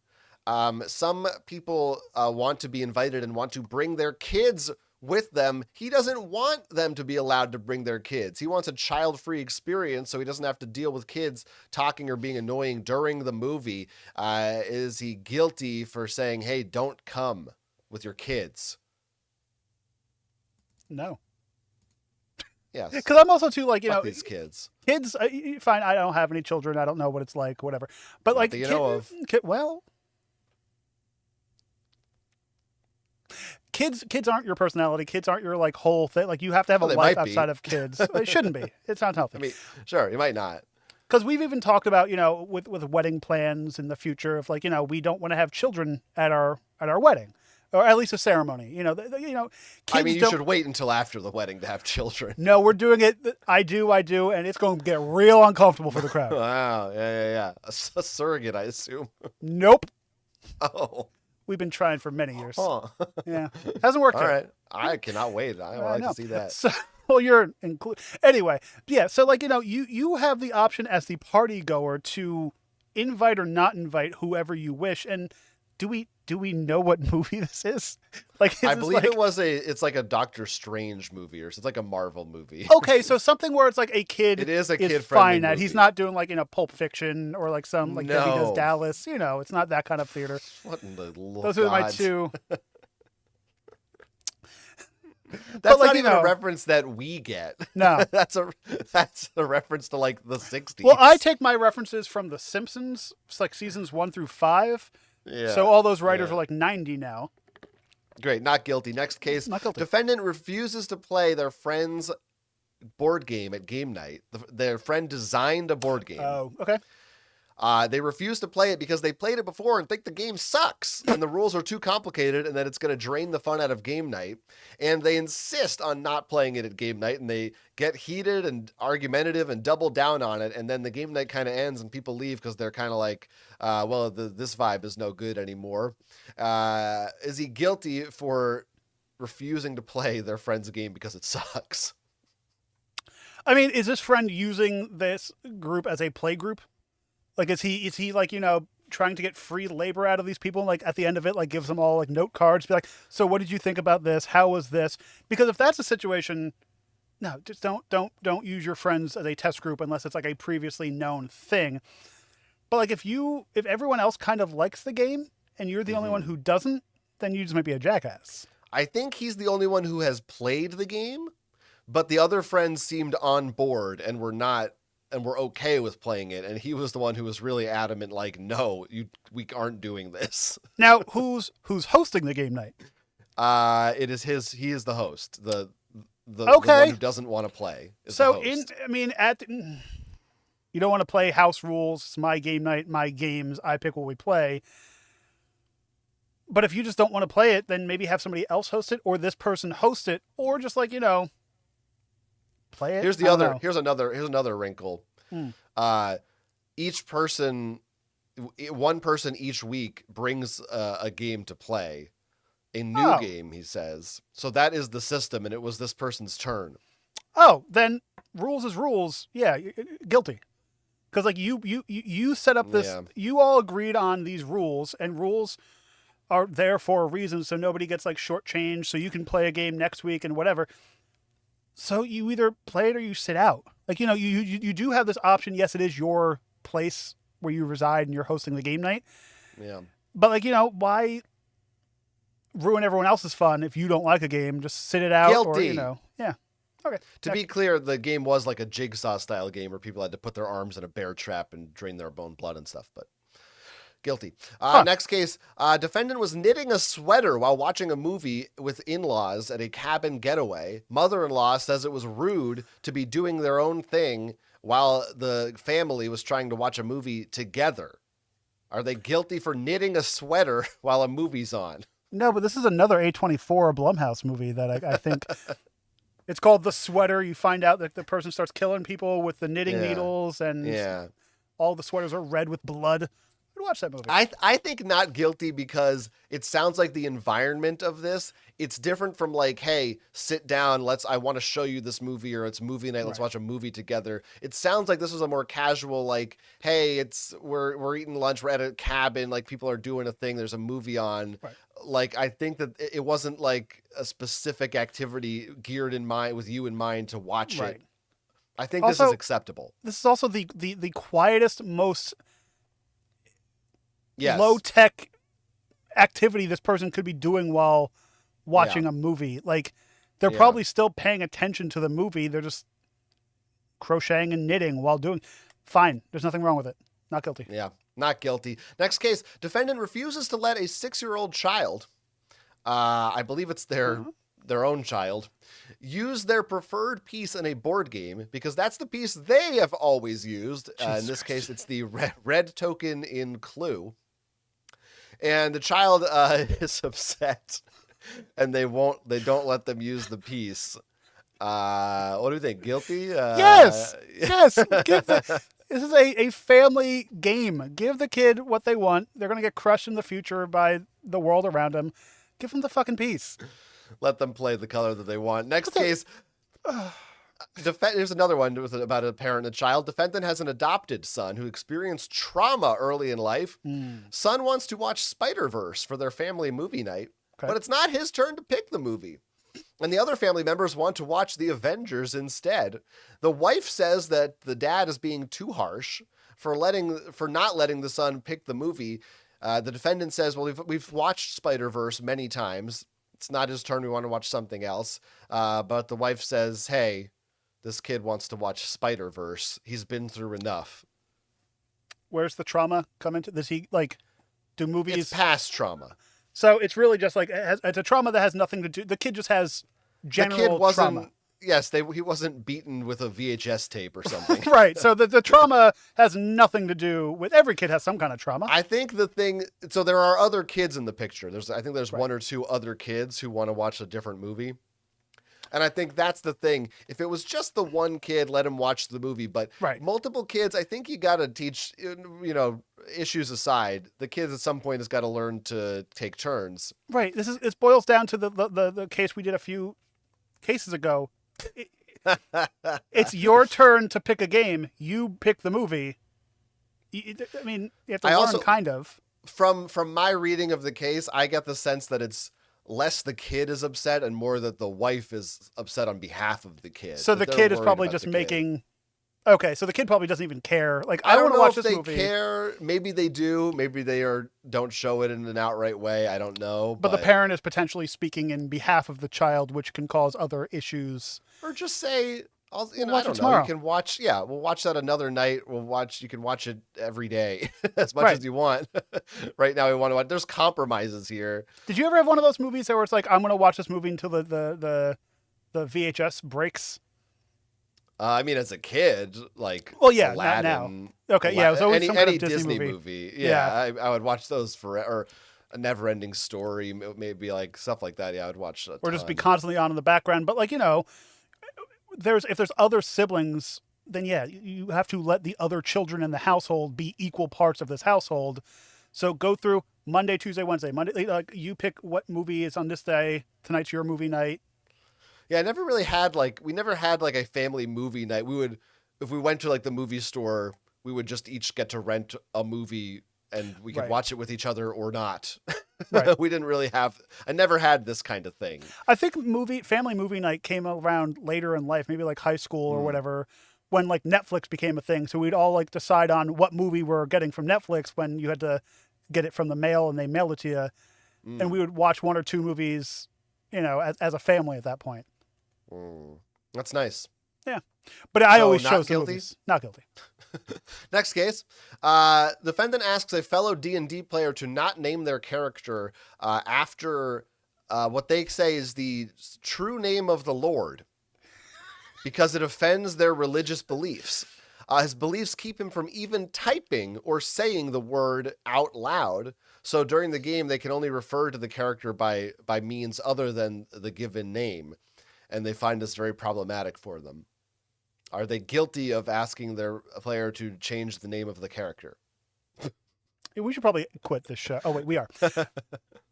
Some people want to be invited and want to bring their kids with them. He doesn't want them to be allowed to bring their kids. He wants a child-free experience so he doesn't have to deal with kids talking or being annoying during the movie. Is he guilty for saying, "Hey, don't come with your kids"? No. Yes. Because I'm also too like Fuck these kids. Kids. Fine. I don't have any children. I don't know what it's like. Whatever. But Not like, that you know of. Well, kids aren't your personality. Kids aren't your like whole thing. Like you have to have Well, a they life might be. outside of kids. It shouldn't be. It's not healthy. I mean, sure, you might not. Because we've even talked about, with wedding plans in the future of like, we don't want to have children at our wedding, or at least a ceremony. Kids I mean, you should wait until after the wedding to have children. No, we're doing it. I do, and it's going to get real uncomfortable for the crowd. Wow, yeah. A surrogate, I assume. Nope. Oh. We've been trying for many years. Huh. Yeah, hasn't worked All yet. right. I cannot wait. I like to see that. So, well, you're anyway. Yeah. So, like, you have the option as the party goer to invite or not invite whoever you wish. And do we know what movie this is? Like, I believe it's like a Doctor Strange movie, or it's like a Marvel movie. Okay, so something where it's like a kid. It is a fine kid-friendly at. movie. He's not doing like Pulp Fiction or like some like Debbie Does No. Dallas. It's not that kind of theater. What in the Those are my two. That's like, not even a reference that we get. No. that's a reference to like the 60s. Well, I take my references from The Simpsons. It's like seasons 1 through 5. Yeah. So all those writers are like 90 now. Great, not guilty. Next case. Not guilty. Defendant refuses to play their friend's board game at game night. Their friend designed a board game. Oh, okay. They refuse to play it because they played it before and think the game sucks and the rules are too complicated and that it's going to drain the fun out of game night. And they insist on not playing it at game night, and they get heated and argumentative and double down on it. And then the game night kind of ends and people leave because they're kind of like, this vibe is no good anymore. Is he guilty for refusing to play their friend's game because it sucks? I mean, is this friend using this group as a play group? Like, is he like, trying to get free labor out of these people? And like at the end of it, like gives them all like note cards, be like, so what did you think about this? How was this? Because if that's the situation, no, just don't use your friends as a test group unless it's like a previously known thing. But like if everyone else kind of likes the game and you're the only one who doesn't, then you just might be a jackass. I think he's the only one who has played the game, but the other friends seemed on board and were okay with playing it, and he was the one who was really adamant, like, no, we aren't doing this. Now, who's hosting the game night? It is he is the host. The Okay. one who doesn't want to play is the host. You don't want to play house rules. It's my game night, my games. I pick what we play. But if you just don't want to play it, then maybe have somebody else host it, or this person host it, or just like, play it. Here's another wrinkle. One person each week brings a game to play, a new game, he says. So that is the system, and it was this person's turn. Oh, then rules is rules. Yeah, guilty. Because like you set up this. Yeah. You all agreed on these rules, and rules are there for a reason, so nobody gets like shortchanged. So you can play a game next week and whatever. So you either play it or you sit out. Like, you do have this option. Yes, it is your place where you reside and you're hosting the game night. Yeah. But like, why ruin everyone else's fun if you don't like a game? Just sit it out. Guilty. Or, yeah. Okay. To be clear, the game was like a Jigsaw style game where people had to put their arms in a bear trap and drain their own blood and stuff, but guilty. Next case, defendant was knitting a sweater while watching a movie with in-laws at a cabin getaway. Mother-in-law says it was rude to be doing their own thing while the family was trying to watch a movie together. Are they guilty for knitting a sweater while a movie's on? No, but this is another A24 Blumhouse movie that I think... It's called The Sweater. You find out that the person starts killing people with the knitting needles, and all the sweaters are red with blood. I'd watch that movie. I think not guilty because it sounds like the environment of this, it's different from like, hey, sit down, I want to show you this movie, or it's movie night, let's watch a movie together. It sounds like this was a more casual, like, hey, we're eating lunch, we're at a cabin, like people are doing a thing, there's a movie on. Right. Like, I think that it wasn't like a specific activity geared in mind with you in mind to watch it. I think also, this is acceptable. This is also the quietest, most low-tech activity this person could be doing while watching a movie. Like, They're Yeah. probably still paying attention to the movie. They're just crocheting and knitting while doing. Fine. There's nothing wrong with it. Not guilty. Yeah, not guilty. Next case, defendant refuses to let a 6-year-old child, I believe it's their own child, use their preferred piece in a board game because that's the piece they have always used. In this case, it's the red token in Clue. And the child is upset, and they don't let them use the piece. What do you think? Guilty? Yes. This is a family game. Give the kid what they want. They're going to get crushed in the future by the world around them. Give them the fucking piece. Let them play the color that they want. Next case. Here's another one about a parent and a child. Defendant has an adopted son who experienced trauma early in life. Son wants to watch Spider-Verse for their family movie night, but it's not his turn to pick the movie. And the other family members want to watch The Avengers instead. The wife says that the dad is being too harsh for not letting the son pick the movie. The defendant says, well, we've watched Spider-Verse many times. It's not his turn. We want to watch something else. But the wife says, hey, this kid wants to watch Spider-Verse. He's been through enough. Where's the trauma come into? Does he do movies? It's past trauma. So it's really just it's a trauma that has nothing to do. The kid just has general trauma. Yes, he wasn't beaten with a VHS tape or something. Right. So the trauma has nothing to do with, every kid has some kind of trauma. I think so there are other kids in the picture. I think there's one or two other kids who want to watch a different movie. And I think that's the thing. If it was just the one kid, let him watch the movie. But multiple kids, I think you got to teach, issues aside, the kids at some point has got to learn to take turns. Right. This boils down to the case we did a few cases ago. It's your turn to pick a game. You pick the movie. You have to learn, kind of. From my reading of the case, I get the sense that it's less the kid is upset and more that the wife is upset on behalf of the kid. So the kid is probably just making... Okay, so the kid probably doesn't even care. I don't want to watch this movie. They care. Maybe they do. Maybe they don't show it in an outright way. I don't know. But the parent is potentially speaking in behalf of the child, which can cause other issues. Or just say, I don't know. Tomorrow. You can watch. Yeah, we'll watch that another night. You can watch it every day as much as you want. Right now, we want to watch. There's compromises here. Did you ever have one of those movies where it's like, I'm going to watch this movie until the VHS breaks? As a kid, Aladdin. Not now. Okay, yeah, it was always some kind of Disney movie. Yeah. I would watch those or A Never-Ending Story, maybe stuff like that. Yeah, I would watch a ton. Just be constantly on in the background. But if there's other siblings, then you have to let the other children in the household be equal parts of this household. So go through Monday, Tuesday, Wednesday. Monday, you pick what movie is on this day. Tonight's your movie night. Yeah, I never really had we never had a family movie night. If we went to the movie store, we would just each get to rent a movie and we could watch it with each other or not. Right. We didn't really I never had this kind of thing. I think family movie night came around later in life, maybe high school or whatever, when Netflix became a thing. So we'd all decide on what movie we're getting from Netflix when you had to get it from the mail and they mailed it to you. And we would watch one or two movies, as a family at that point. That's nice. Yeah. But I always chose the movies. Not guilty. Next case. Defendant asks a fellow D&D player to not name their character after what they say is the true name of the Lord because it offends their religious beliefs. His beliefs keep him from even typing or saying the word out loud. So during the game, they can only refer to the character by means other than the given name. And they find this very problematic for them. Are they guilty of asking their player to change the name of the character? We should probably quit this show. Oh, wait, we are.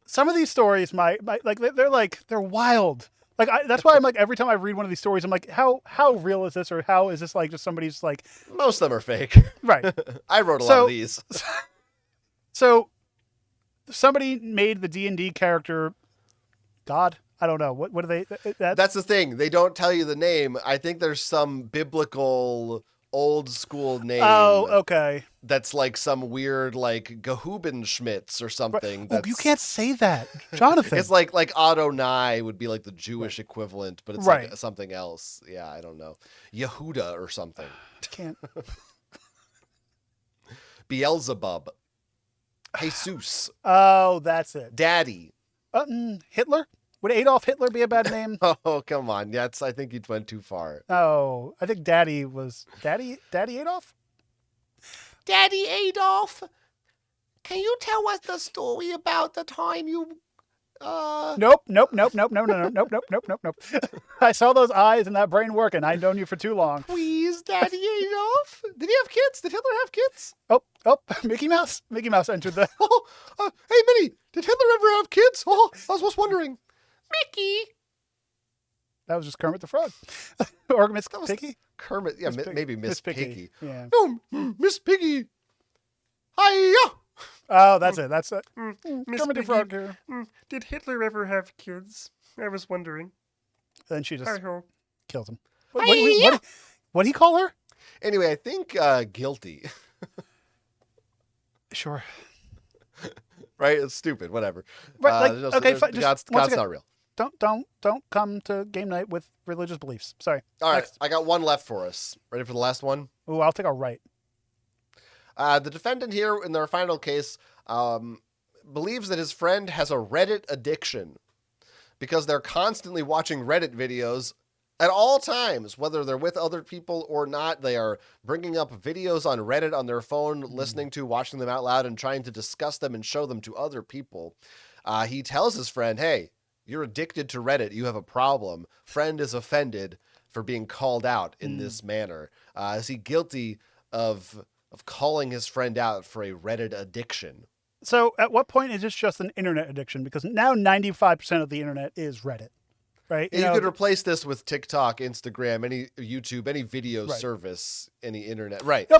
Some of these stories, they're wild. That's why I'm every time I read one of these stories, I'm how real is this? Or how is this just somebody's Most of them are fake. Right. I wrote a lot of these. So somebody made the D&D character God. I don't know. What do they... That's the thing. They don't tell you the name. I think there's some biblical old school name. Oh, okay. That's like some weird like Gehubenschmitz or something. Oh, you can't say that, Jonathan. It's like Adonai would be like the Jewish equivalent, but it's like something else. Yeah, I don't know. Yehuda or something. Can't. Beelzebub. Jesus. Oh, that's it. Daddy. Hitler? Would Adolf Hitler be a bad name? Oh, come on. I think you went too far. Oh, I think Daddy was Daddy Adolf? Daddy Adolf, can you tell us the story about the time you Nope. I saw those eyes and that brain working. I've known you for too long. Please, Daddy Adolf. Did he have kids? Did Hitler have kids? Oh, Mickey Mouse. Mickey Mouse entered the... Hey, Minnie, did Hitler ever have kids? Oh, I was just wondering. Mickey. That was just Kermit the Frog. Or Miss Piggy? Kermit, yeah, maybe Miss Piggy. Yeah. No, Miss Piggy. Hiya. Oh, that's it. That's it. Miss Kermit the Piggy, Frog here. Did Hitler ever have kids? I was wondering. Then she just Hi-ho. kills him. What did he call her? Anyway, I think guilty. Sure. Right? It's stupid. Whatever. Right, okay, fine. God's not real. Don't come to game night with religious beliefs. Sorry. All right, Next. I got one left for us. Ready for the last one? Ooh, I'll take a right. The defendant here in their final case believes that his friend has a Reddit addiction because they're constantly watching Reddit videos at all times, whether they're with other people or not. They are bringing up videos on Reddit on their phone, listening to, watching them out loud, and trying to discuss them and show them to other people. He tells his friend, hey, you're addicted to Reddit. You have a problem. Friend is offended for being called out in this manner. Is he guilty of calling his friend out for a Reddit addiction? So at what point is this just an internet addiction? Because now 95% of the internet is Reddit, right? You could replace this with TikTok, Instagram, any YouTube, any video service, any internet. Right. No,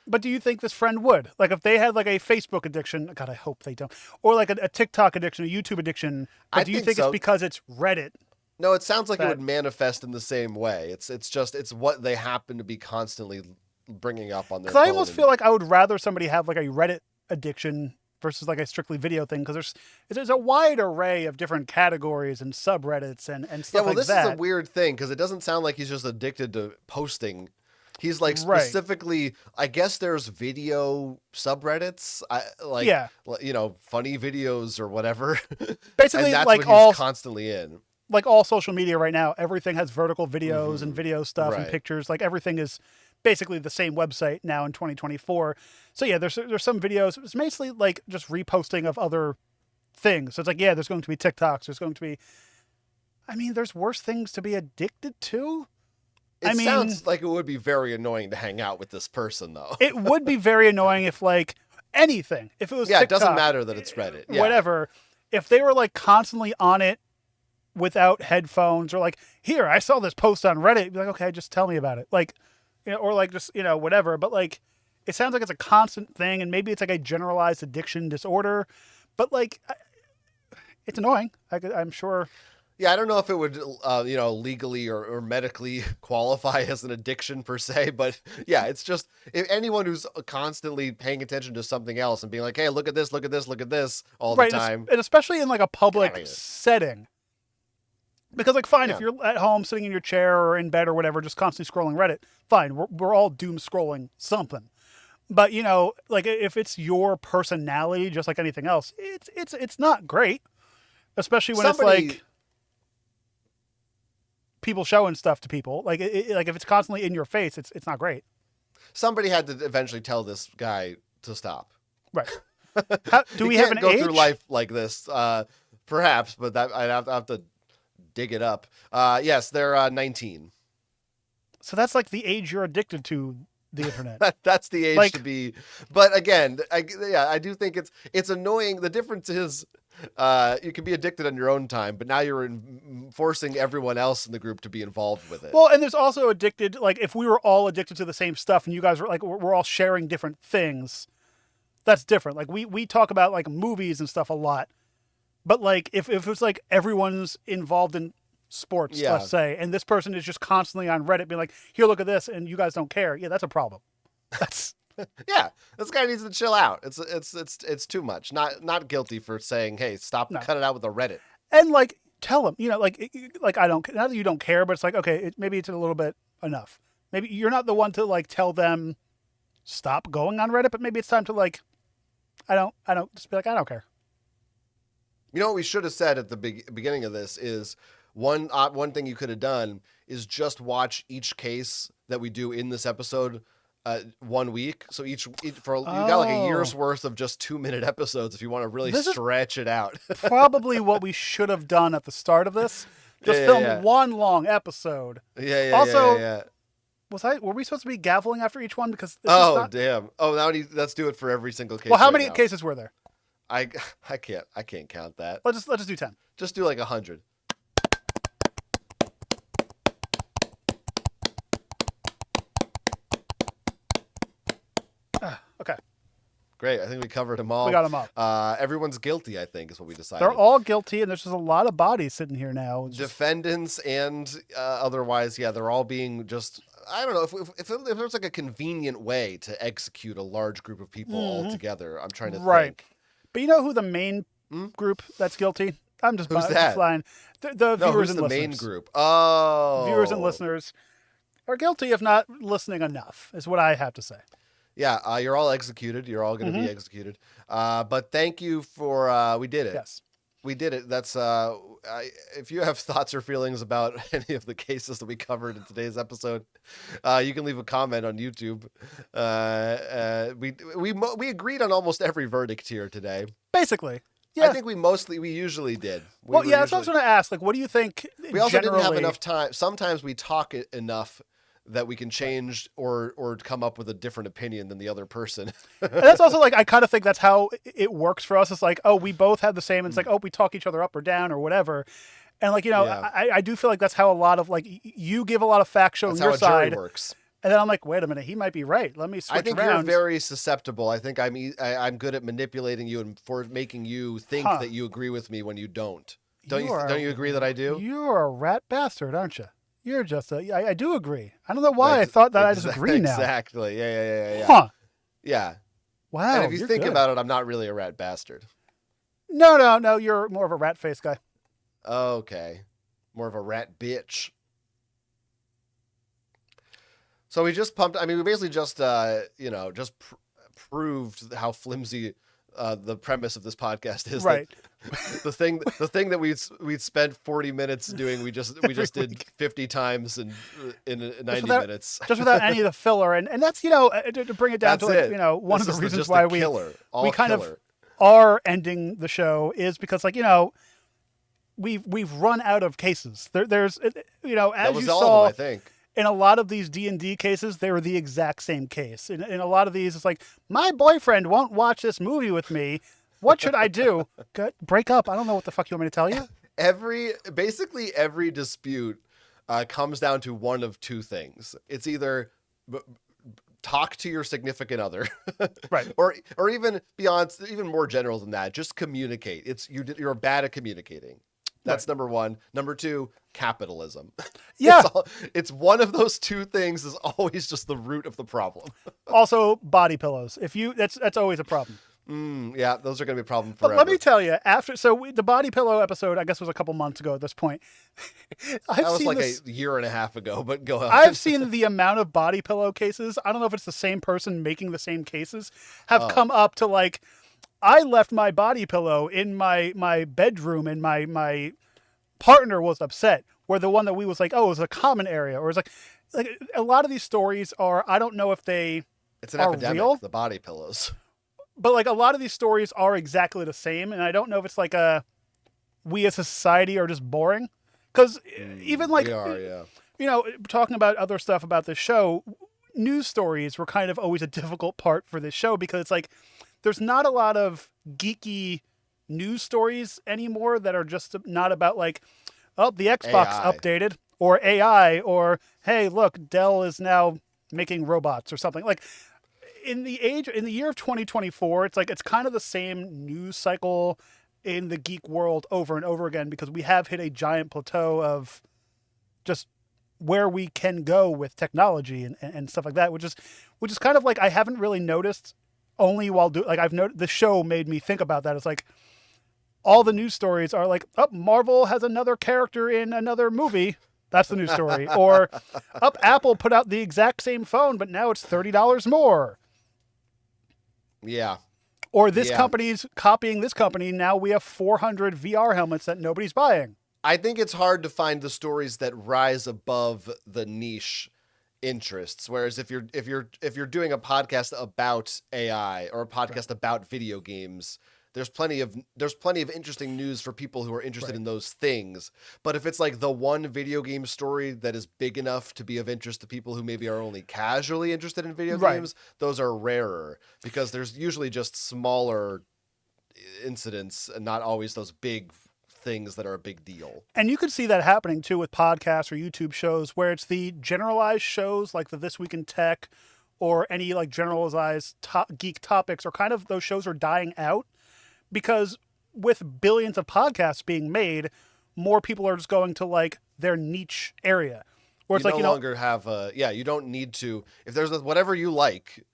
but do you think this friend would? Like if they had like a Facebook addiction, God, I hope they don't. Or like a TikTok addiction, a YouTube addiction. But do you think so. it's because it's Reddit? No, it sounds like it would manifest in the same way. It's what they happen to be constantly bringing up on their phone. Because I almost feel like I would rather somebody have like a Reddit addiction versus like a strictly video thing, because there's a wide array of different categories and subreddits and stuff like that. This is a weird thing because it doesn't sound like he's just addicted to posting. He's like specifically, I guess there's video subreddits, funny videos or whatever. Basically, and that's like what he's constantly in. Like all social media right now, everything has vertical videos and video stuff and pictures. Like everything is basically the same website now in 2024. So yeah, there's some videos. It's mostly like just reposting of other things. So it's like, yeah, there's going to be TikToks. There's going to be, there's worse things to be addicted to. It sounds like it would be very annoying to hang out with this person, though. It would be very annoying if like anything, if it was TikTok, it doesn't matter that it's Reddit. Yeah. Whatever. If they were like constantly on it without headphones or like, here, I saw this post on Reddit. You'd be like, okay, just tell me about it. Like, or like just, whatever. But like, it sounds like it's a constant thing and maybe it's like a generalized addiction disorder, but like, it's annoying. I'm sure. Yeah, I don't know if it would, legally or medically qualify as an addiction per se, but yeah, it's just if anyone who's constantly paying attention to something else and being like, hey, look at this all the time. And especially in like a public setting. Because like, fine, if you're at home sitting in your chair or in bed or whatever, just constantly scrolling Reddit, fine, we're all doom scrolling something. But like if it's your personality, just like anything else, it's not great, especially when it's like people showing stuff to people. Like like if it's constantly in your face, it's not great. Somebody had to eventually tell this guy to stop. Right. Do we have an age? You can't go through life like this, perhaps, but that I'd have to dig it up. Yes, they're 19. So that's like the age you're addicted to the internet. That's the age to be. But again, I do think it's annoying. The difference is you can be addicted on your own time, but now you're forcing everyone else in the group to be involved with it. Well, and there's also addicted, like if we were all addicted to the same stuff and you guys were like, we're all sharing different things, that's different. Like we talk about like movies and stuff a lot, but like if it was like everyone's involved in sports, Yeah. let's say, and this person is just constantly on Reddit being like, here, look at this, and you guys don't care. Yeah, that's a problem. That's Yeah, this guy needs to chill out. It's too much. Not guilty for saying, hey, stop, No. cut it out with the Reddit. and like tell them, like I don't, not that you don't care, but it's like, okay, maybe it's a little bit enough. Maybe you're not the one to like tell them stop going on Reddit, but maybe it's time to like, I don't just be like, I don't care. You know what we should have said at the beginning of this is one thing you could have done is just watch each case that we do in this episode 1 week. So each for you got like a year's worth of just 2-minute episodes if you want to really stretch it out. Probably what we should have done at the start of this. Just film one long episode. Yeah. Also, yeah. Were we supposed to be gaveling after each one? Because damn. Oh, now let's do it for every single case. Well, how right many now. cases were there? I can't count that. Let's just do 10. Just do like 100. Okay. Great. I think we covered them all. We got them all. Everyone's guilty, I think, is what we decided. They're all guilty, and there's just a lot of bodies sitting here now. Defendants and otherwise, yeah, they're all being just, I don't know, if there's like a convenient way to execute a large group of people all together, I'm trying to think. But you know who the main group that's guilty? I'm just Who's that? flying. The viewers and the listeners. main group? Oh. Viewers and listeners are guilty of not listening enough, is what I have to say. Yeah, you're all executed. You're all going to be executed. But thank you for, we did it. Yes. We did it. That's if you have thoughts or feelings about any of the cases that we covered in today's episode, you can leave a comment on YouTube. We agreed on almost every verdict here today. Basically, yeah. I think we usually did. That's what I was going to ask. Like, what do you think? We also generally... didn't have enough time. Sometimes we talk enough that we can change or come up with a different opinion than the other person. And that's also like, I kind of think that's how it works for us. It's like, oh, we both have the same. And it's like, oh, we talk each other up or down or whatever. And like, I do feel like that's how a lot of like, you give a lot of facts showing your side. That's how a jury works. And then I'm like, wait a minute, he might be right. Let me switch I think around. you're very susceptible. I think I'm good at manipulating you and for making you think that you agree with me when you don't. Don't you agree that I do? You're a rat bastard, aren't you? You're just I do agree. I don't know why I thought that I just agree now. Exactly. Yeah. Huh. Yeah. Wow. And if you think about it, I'm not really a rat bastard. No. You're more of a rat face guy. Okay. More of a rat bitch. So we just pumped. I mean, we basically just, proved how flimsy the premise of this podcast is. Right. The thing that we'd spent 40 minutes doing, we just did 50 times in 90 minutes. Just without any of the filler, and that's to bring it down That's to like, one of the reasons why we kind of are ending the show is because like we've run out of cases. There's as that was you all saw. of them, I think. In a lot of these D&D cases, they were the exact same case. In a lot of these, it's like, my boyfriend won't watch this movie with me. What should I do? Break up. I don't know what the fuck you want me to tell you. Basically every dispute comes down to one of two things. It's either talk to your significant other, right, or even beyond, even more general than that, just communicate. You're bad at communicating. That's number one. Number two, capitalism. Yeah. It's one of those two things is always just the root of the problem. Also, body pillows. That's always a problem. Yeah, those are going to be a problem forever. But let me tell you, the body pillow episode, I guess, was a couple months ago at this point. That was like a year and a half ago, but go ahead. I've seen the amount of body pillow cases. I don't know if it's the same person making the same cases have come up to like, I left my body pillow in my bedroom and my partner was upset. Where the one that we was like, oh, it was a common area. Or it's like a lot of these stories are, I don't know if it's an are epidemic, real, the body pillows. But like a lot of these stories are exactly the same. And I don't know if it's like we as a society are just boring. Because even like, we are, yeah. Talking about other stuff about this show, news stories were kind of always a difficult part for this show because it's like, there's not a lot of geeky news stories anymore that are just not about like, oh, the Xbox updated or AI or, hey, look, Dell is now making robots or something. Like in the year of 2024, it's like, it's kind of the same news cycle in the geek world over and over again because we have hit a giant plateau of just where we can go with technology and stuff like that, which is kind of like I haven't really noticed only while I've noticed the show made me think about that. It's like all the news stories are like, oh, Marvel has another character in another movie. That's the news story. Or Apple put out the exact same phone, but now it's $30 more. Yeah. Or this company's copying this company. Now we have 400 VR helmets that nobody's buying. I think it's hard to find the stories that rise above the niche interests. Whereas if you're doing a podcast about AI or a podcast about video games, there's plenty of interesting news for people who are interested in those things. But if it's like the one video game story that is big enough to be of interest to people who maybe are only casually interested in video games, those are rarer because there's usually just smaller incidents and not always those big things that are a big deal. And you could see that happening too with podcasts or YouTube shows where it's the generalized shows like the This Week in Tech or any like generalized geek topics, or kind of those shows are dying out because with billions of podcasts being made, more people are just going to like their niche area. Where it's you no longer have you don't need to, if there's whatever you like,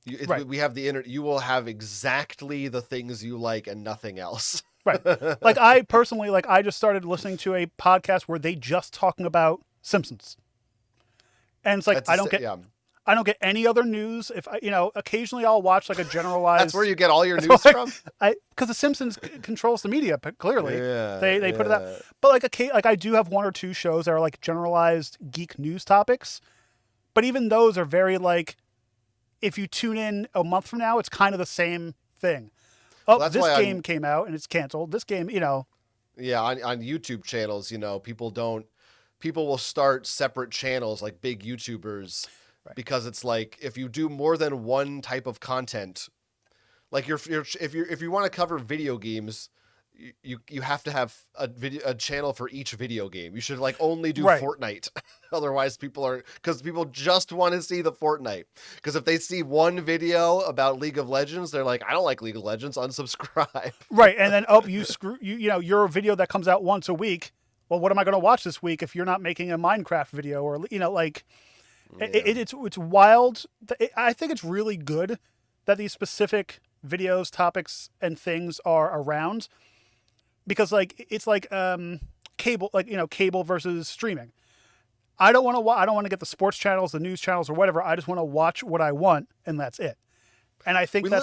we have the internet, you will have exactly the things you like and nothing else. Right. Like I personally, I just started listening to a podcast where they just talking about Simpsons. And it's like, I don't get any other news. If occasionally I'll watch like a generalized. That's where you get all your news from? Because the Simpsons controls the media, clearly. Yeah, they put it out. But like I do have one or two shows that are like generalized geek news topics. But even those are very like, if you tune in a month from now, it's kind of the same thing. Oh, well, this game came out and it's canceled. This game, Yeah, on YouTube channels, people will start separate channels like big YouTubers because it's like if you do more than one type of content, like if you want to cover video games, you have to have a channel for each video game. You should like only do Fortnite. Otherwise because people just want to see the Fortnite. Because if they see one video about League of Legends, they're like, I don't like League of Legends, unsubscribe. Right. And then, you're a video that comes out once a week. Well, what am I going to watch this week if you're not making a Minecraft video or, it's wild. I think it's really good that these specific videos, topics, and things are around because it's like cable, cable versus streaming. I don't want to get the sports channels, the news channels, or whatever. I just want to watch what I want, and that's it. And I think go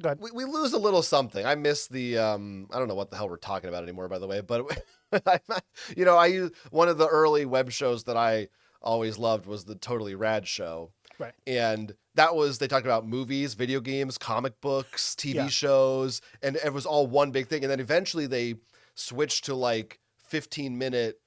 ahead. We lose a little something. I miss the I don't know what the hell we're talking about anymore, by the way. But I use one of the early web shows that I always loved was the Totally Rad Show. Right. And they talked about movies, video games, comic books, TV shows, and it was all one big thing. And then eventually they switched to like 15-minute,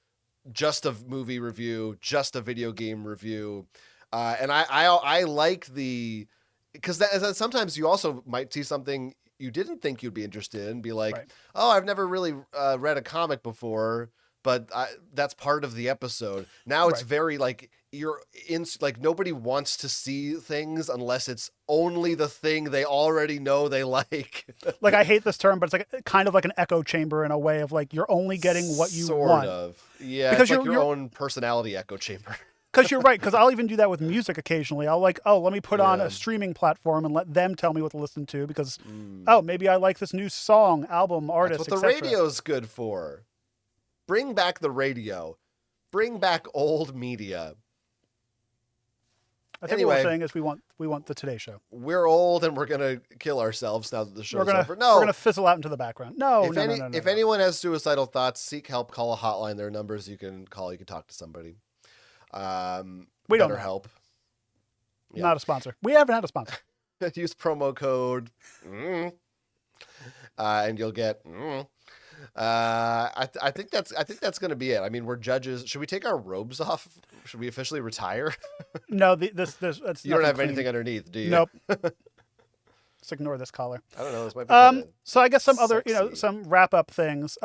just a movie review, just a video game review. And I like because sometimes you also might see something you didn't think you'd be interested in, be like, oh, I've never really read a comic before, but that's part of the episode. Now it's very like nobody wants to see things unless it's only the thing they already know they like. Like I hate this term, but it's like kind of like an echo chamber in a way of like you're only getting what you want. Sort of. Yeah, because it's like your own personality echo chamber. Because you're right, because I'll even do that with music occasionally. I'll let me put on a streaming platform and let them tell me what to listen to because, maybe I like this new song, album, artist, That's what the radio's good for. Bring back the radio. Bring back old media. I think what we're saying is we want the Today Show. We're old and we're gonna kill ourselves now that the show's over. No, we're gonna fizzle out into the background. No. If anyone has suicidal thoughts, seek help. Call a hotline. There are numbers you can call. You can talk to somebody. We don't help. Yeah. Not a sponsor. We haven't had a sponsor. Use promo code, and you'll get. I think that's going to be it. I mean, we're judges. Should we take our robes off? Should we officially retire? No, this you don't have anything underneath, do you? Nope. Let's ignore this collar. I don't know. This might be so I guess some other, sexy. some wrap up things.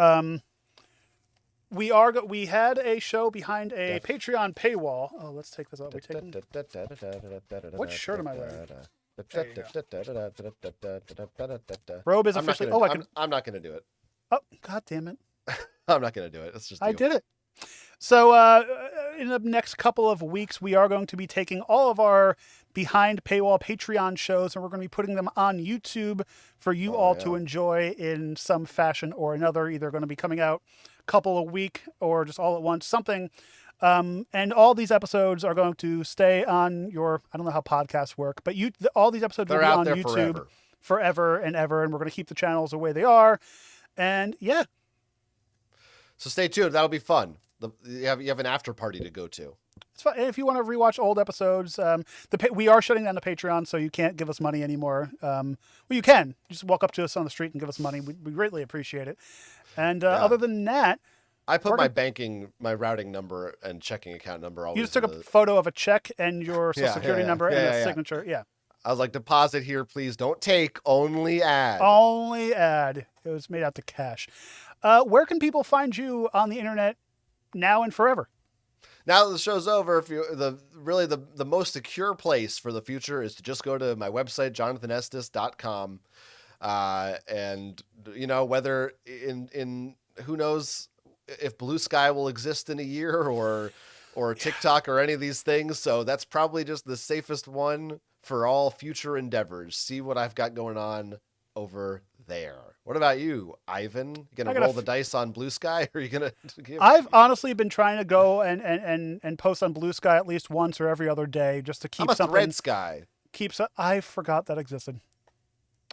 We had a show behind a Patreon paywall. Oh, let's take this off. What shirt am I wearing? Robe is officially. I'm not going to do it. Oh, God damn it. I'm not going to do it. It's just I you. did it. So in the next couple of weeks, we are going to be taking all of our behind paywall Patreon shows, and we're going to be putting them on YouTube for you all to enjoy in some fashion or another. Either going to be coming out a couple a week or just all at once, something. And all these episodes are going to stay on your, I don't know how podcasts work, but all these episodes They're will be out on there YouTube forever and ever. And we're going to keep the channels the way they are. And yeah. So stay tuned. That'll be fun. You have an after party to go to. It's fun. If you want to rewatch old episodes, we are shutting down the Patreon, so you can't give us money anymore. Well, you can. Just walk up to us on the street and give us money. We greatly appreciate it. And other than that, I put my routing number and checking account number always. You just took a photo of a check and your social security number and a signature. Yeah. I was like, deposit here, please. Don't take. Only add. Only add. It was made out to cash. Where can people find you on the internet now and forever? Now that the show's over, if you the most secure place for the future is to just go to my website, jonathanestis.com. And whether in who knows if Blue Sky will exist in a year or TikTok or any of these things. So that's probably just the safest one for all future endeavors. See what I've got going on over there. What about you, Ivan? You gonna roll the dice on Blue Sky, or are you gonna? I've honestly been trying to go and post on Blue Sky at least once or every other day just to keep something. Red Sky I forgot that existed.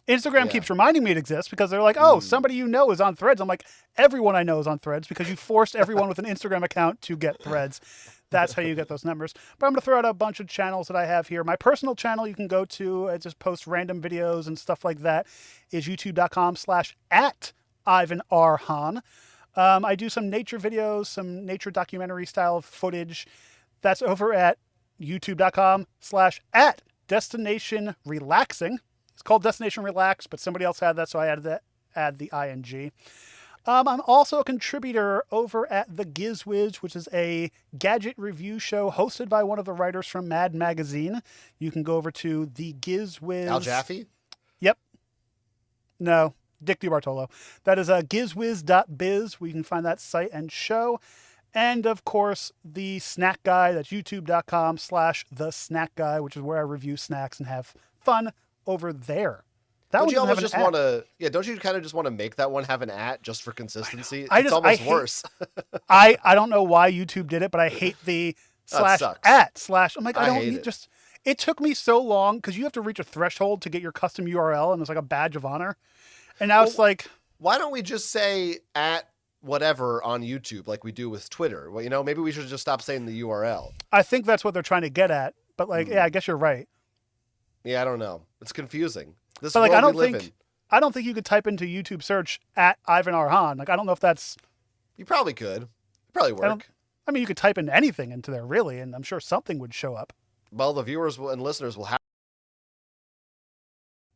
Instagram keeps reminding me it exists because they're like, oh, somebody you know is on Threads. I'm like, everyone I know is on Threads because you forced everyone with an Instagram account to get Threads. That's how you get those numbers. But I'm going to throw out a bunch of channels that I have here. My personal channel you can go to. I just post random videos and stuff like that. Is youtube.com/@IvanRHahn. I do some nature videos, some nature documentary style footage. That's over at youtube.com/@DestinationRelaxing. It's called Destination Relax, but somebody else had that, so I add the ing. I'm also a contributor over at The Gizwiz, which is a gadget review show hosted by one of the writers from Mad Magazine. You can go over to The Gizwiz. Al Jaffe? Yep. No, Dick DiBartolo. That is gizwiz.biz, where you can find that site and show. And, of course, The Snack Guy. That's youtube.com/The Snack Guy, which is where I review snacks and have fun over there. Don't you almost just want to? Yeah, don't you kind of just want to make that one have an @ just for consistency? It's almost worse. I don't know why YouTube did it, but I hate the /@ /. I'm like, I don't need just. It took me so long because you have to reach a threshold to get your custom URL, and it's like a badge of honor. And now it's like, why don't we just say @whatever on YouTube like we do with Twitter? Well, maybe we should just stop saying the URL. I think that's what they're trying to get at. But yeah, I guess you're right. Yeah, I don't know. It's confusing. But like, I don't think you could type into YouTube search @IvanRHahn. Like, I don't know if that's. You probably could. It'd probably work. I mean, you could type in anything into there, really, and I'm sure something would show up. Well, the viewers and listeners will have.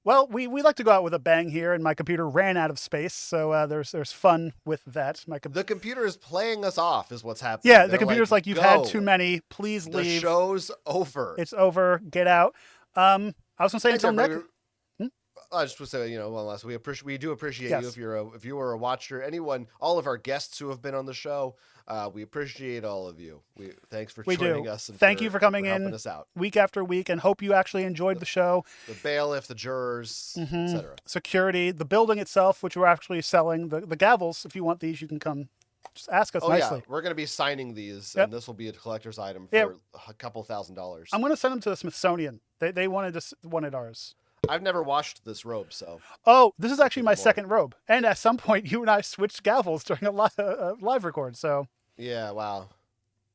Well, we like to go out with a bang here, and my computer ran out of space, so there's fun with that. The computer is playing us off, is what's happening. Yeah, the computer's like, you've had too many. Please leave. The show's over. It's over. Get out. I was gonna say until next. I just would say, one last. We do appreciate you if you were a watcher. Anyone, all of our guests who have been on the show, we appreciate all of you. Thanks for joining us. And thank you for coming in helping us out week after week, and hope you actually enjoyed the show. The bailiff, the jurors, etc. Security, the building itself, which we're actually selling. The gavels, if you want these, you can come. Just ask us nicely. Yeah, we're going to be signing these, and this will be a collector's item for a couple $1,000s. I'm going to send them to the Smithsonian. They wanted ours. I've never washed this robe, so. Oh, this is actually my second robe. And at some point, you and I switched gavels during a live record, so. Yeah, wow.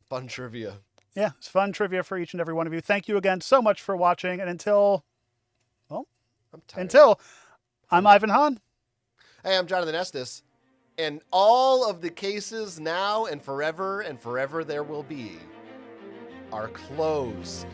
Fun trivia. Yeah, it's fun trivia for each and every one of you. Thank you again so much for watching. And I'm Ivan Hahn. Hey, I'm Jonathan Estes. And all of the cases now and forever there will be are closed.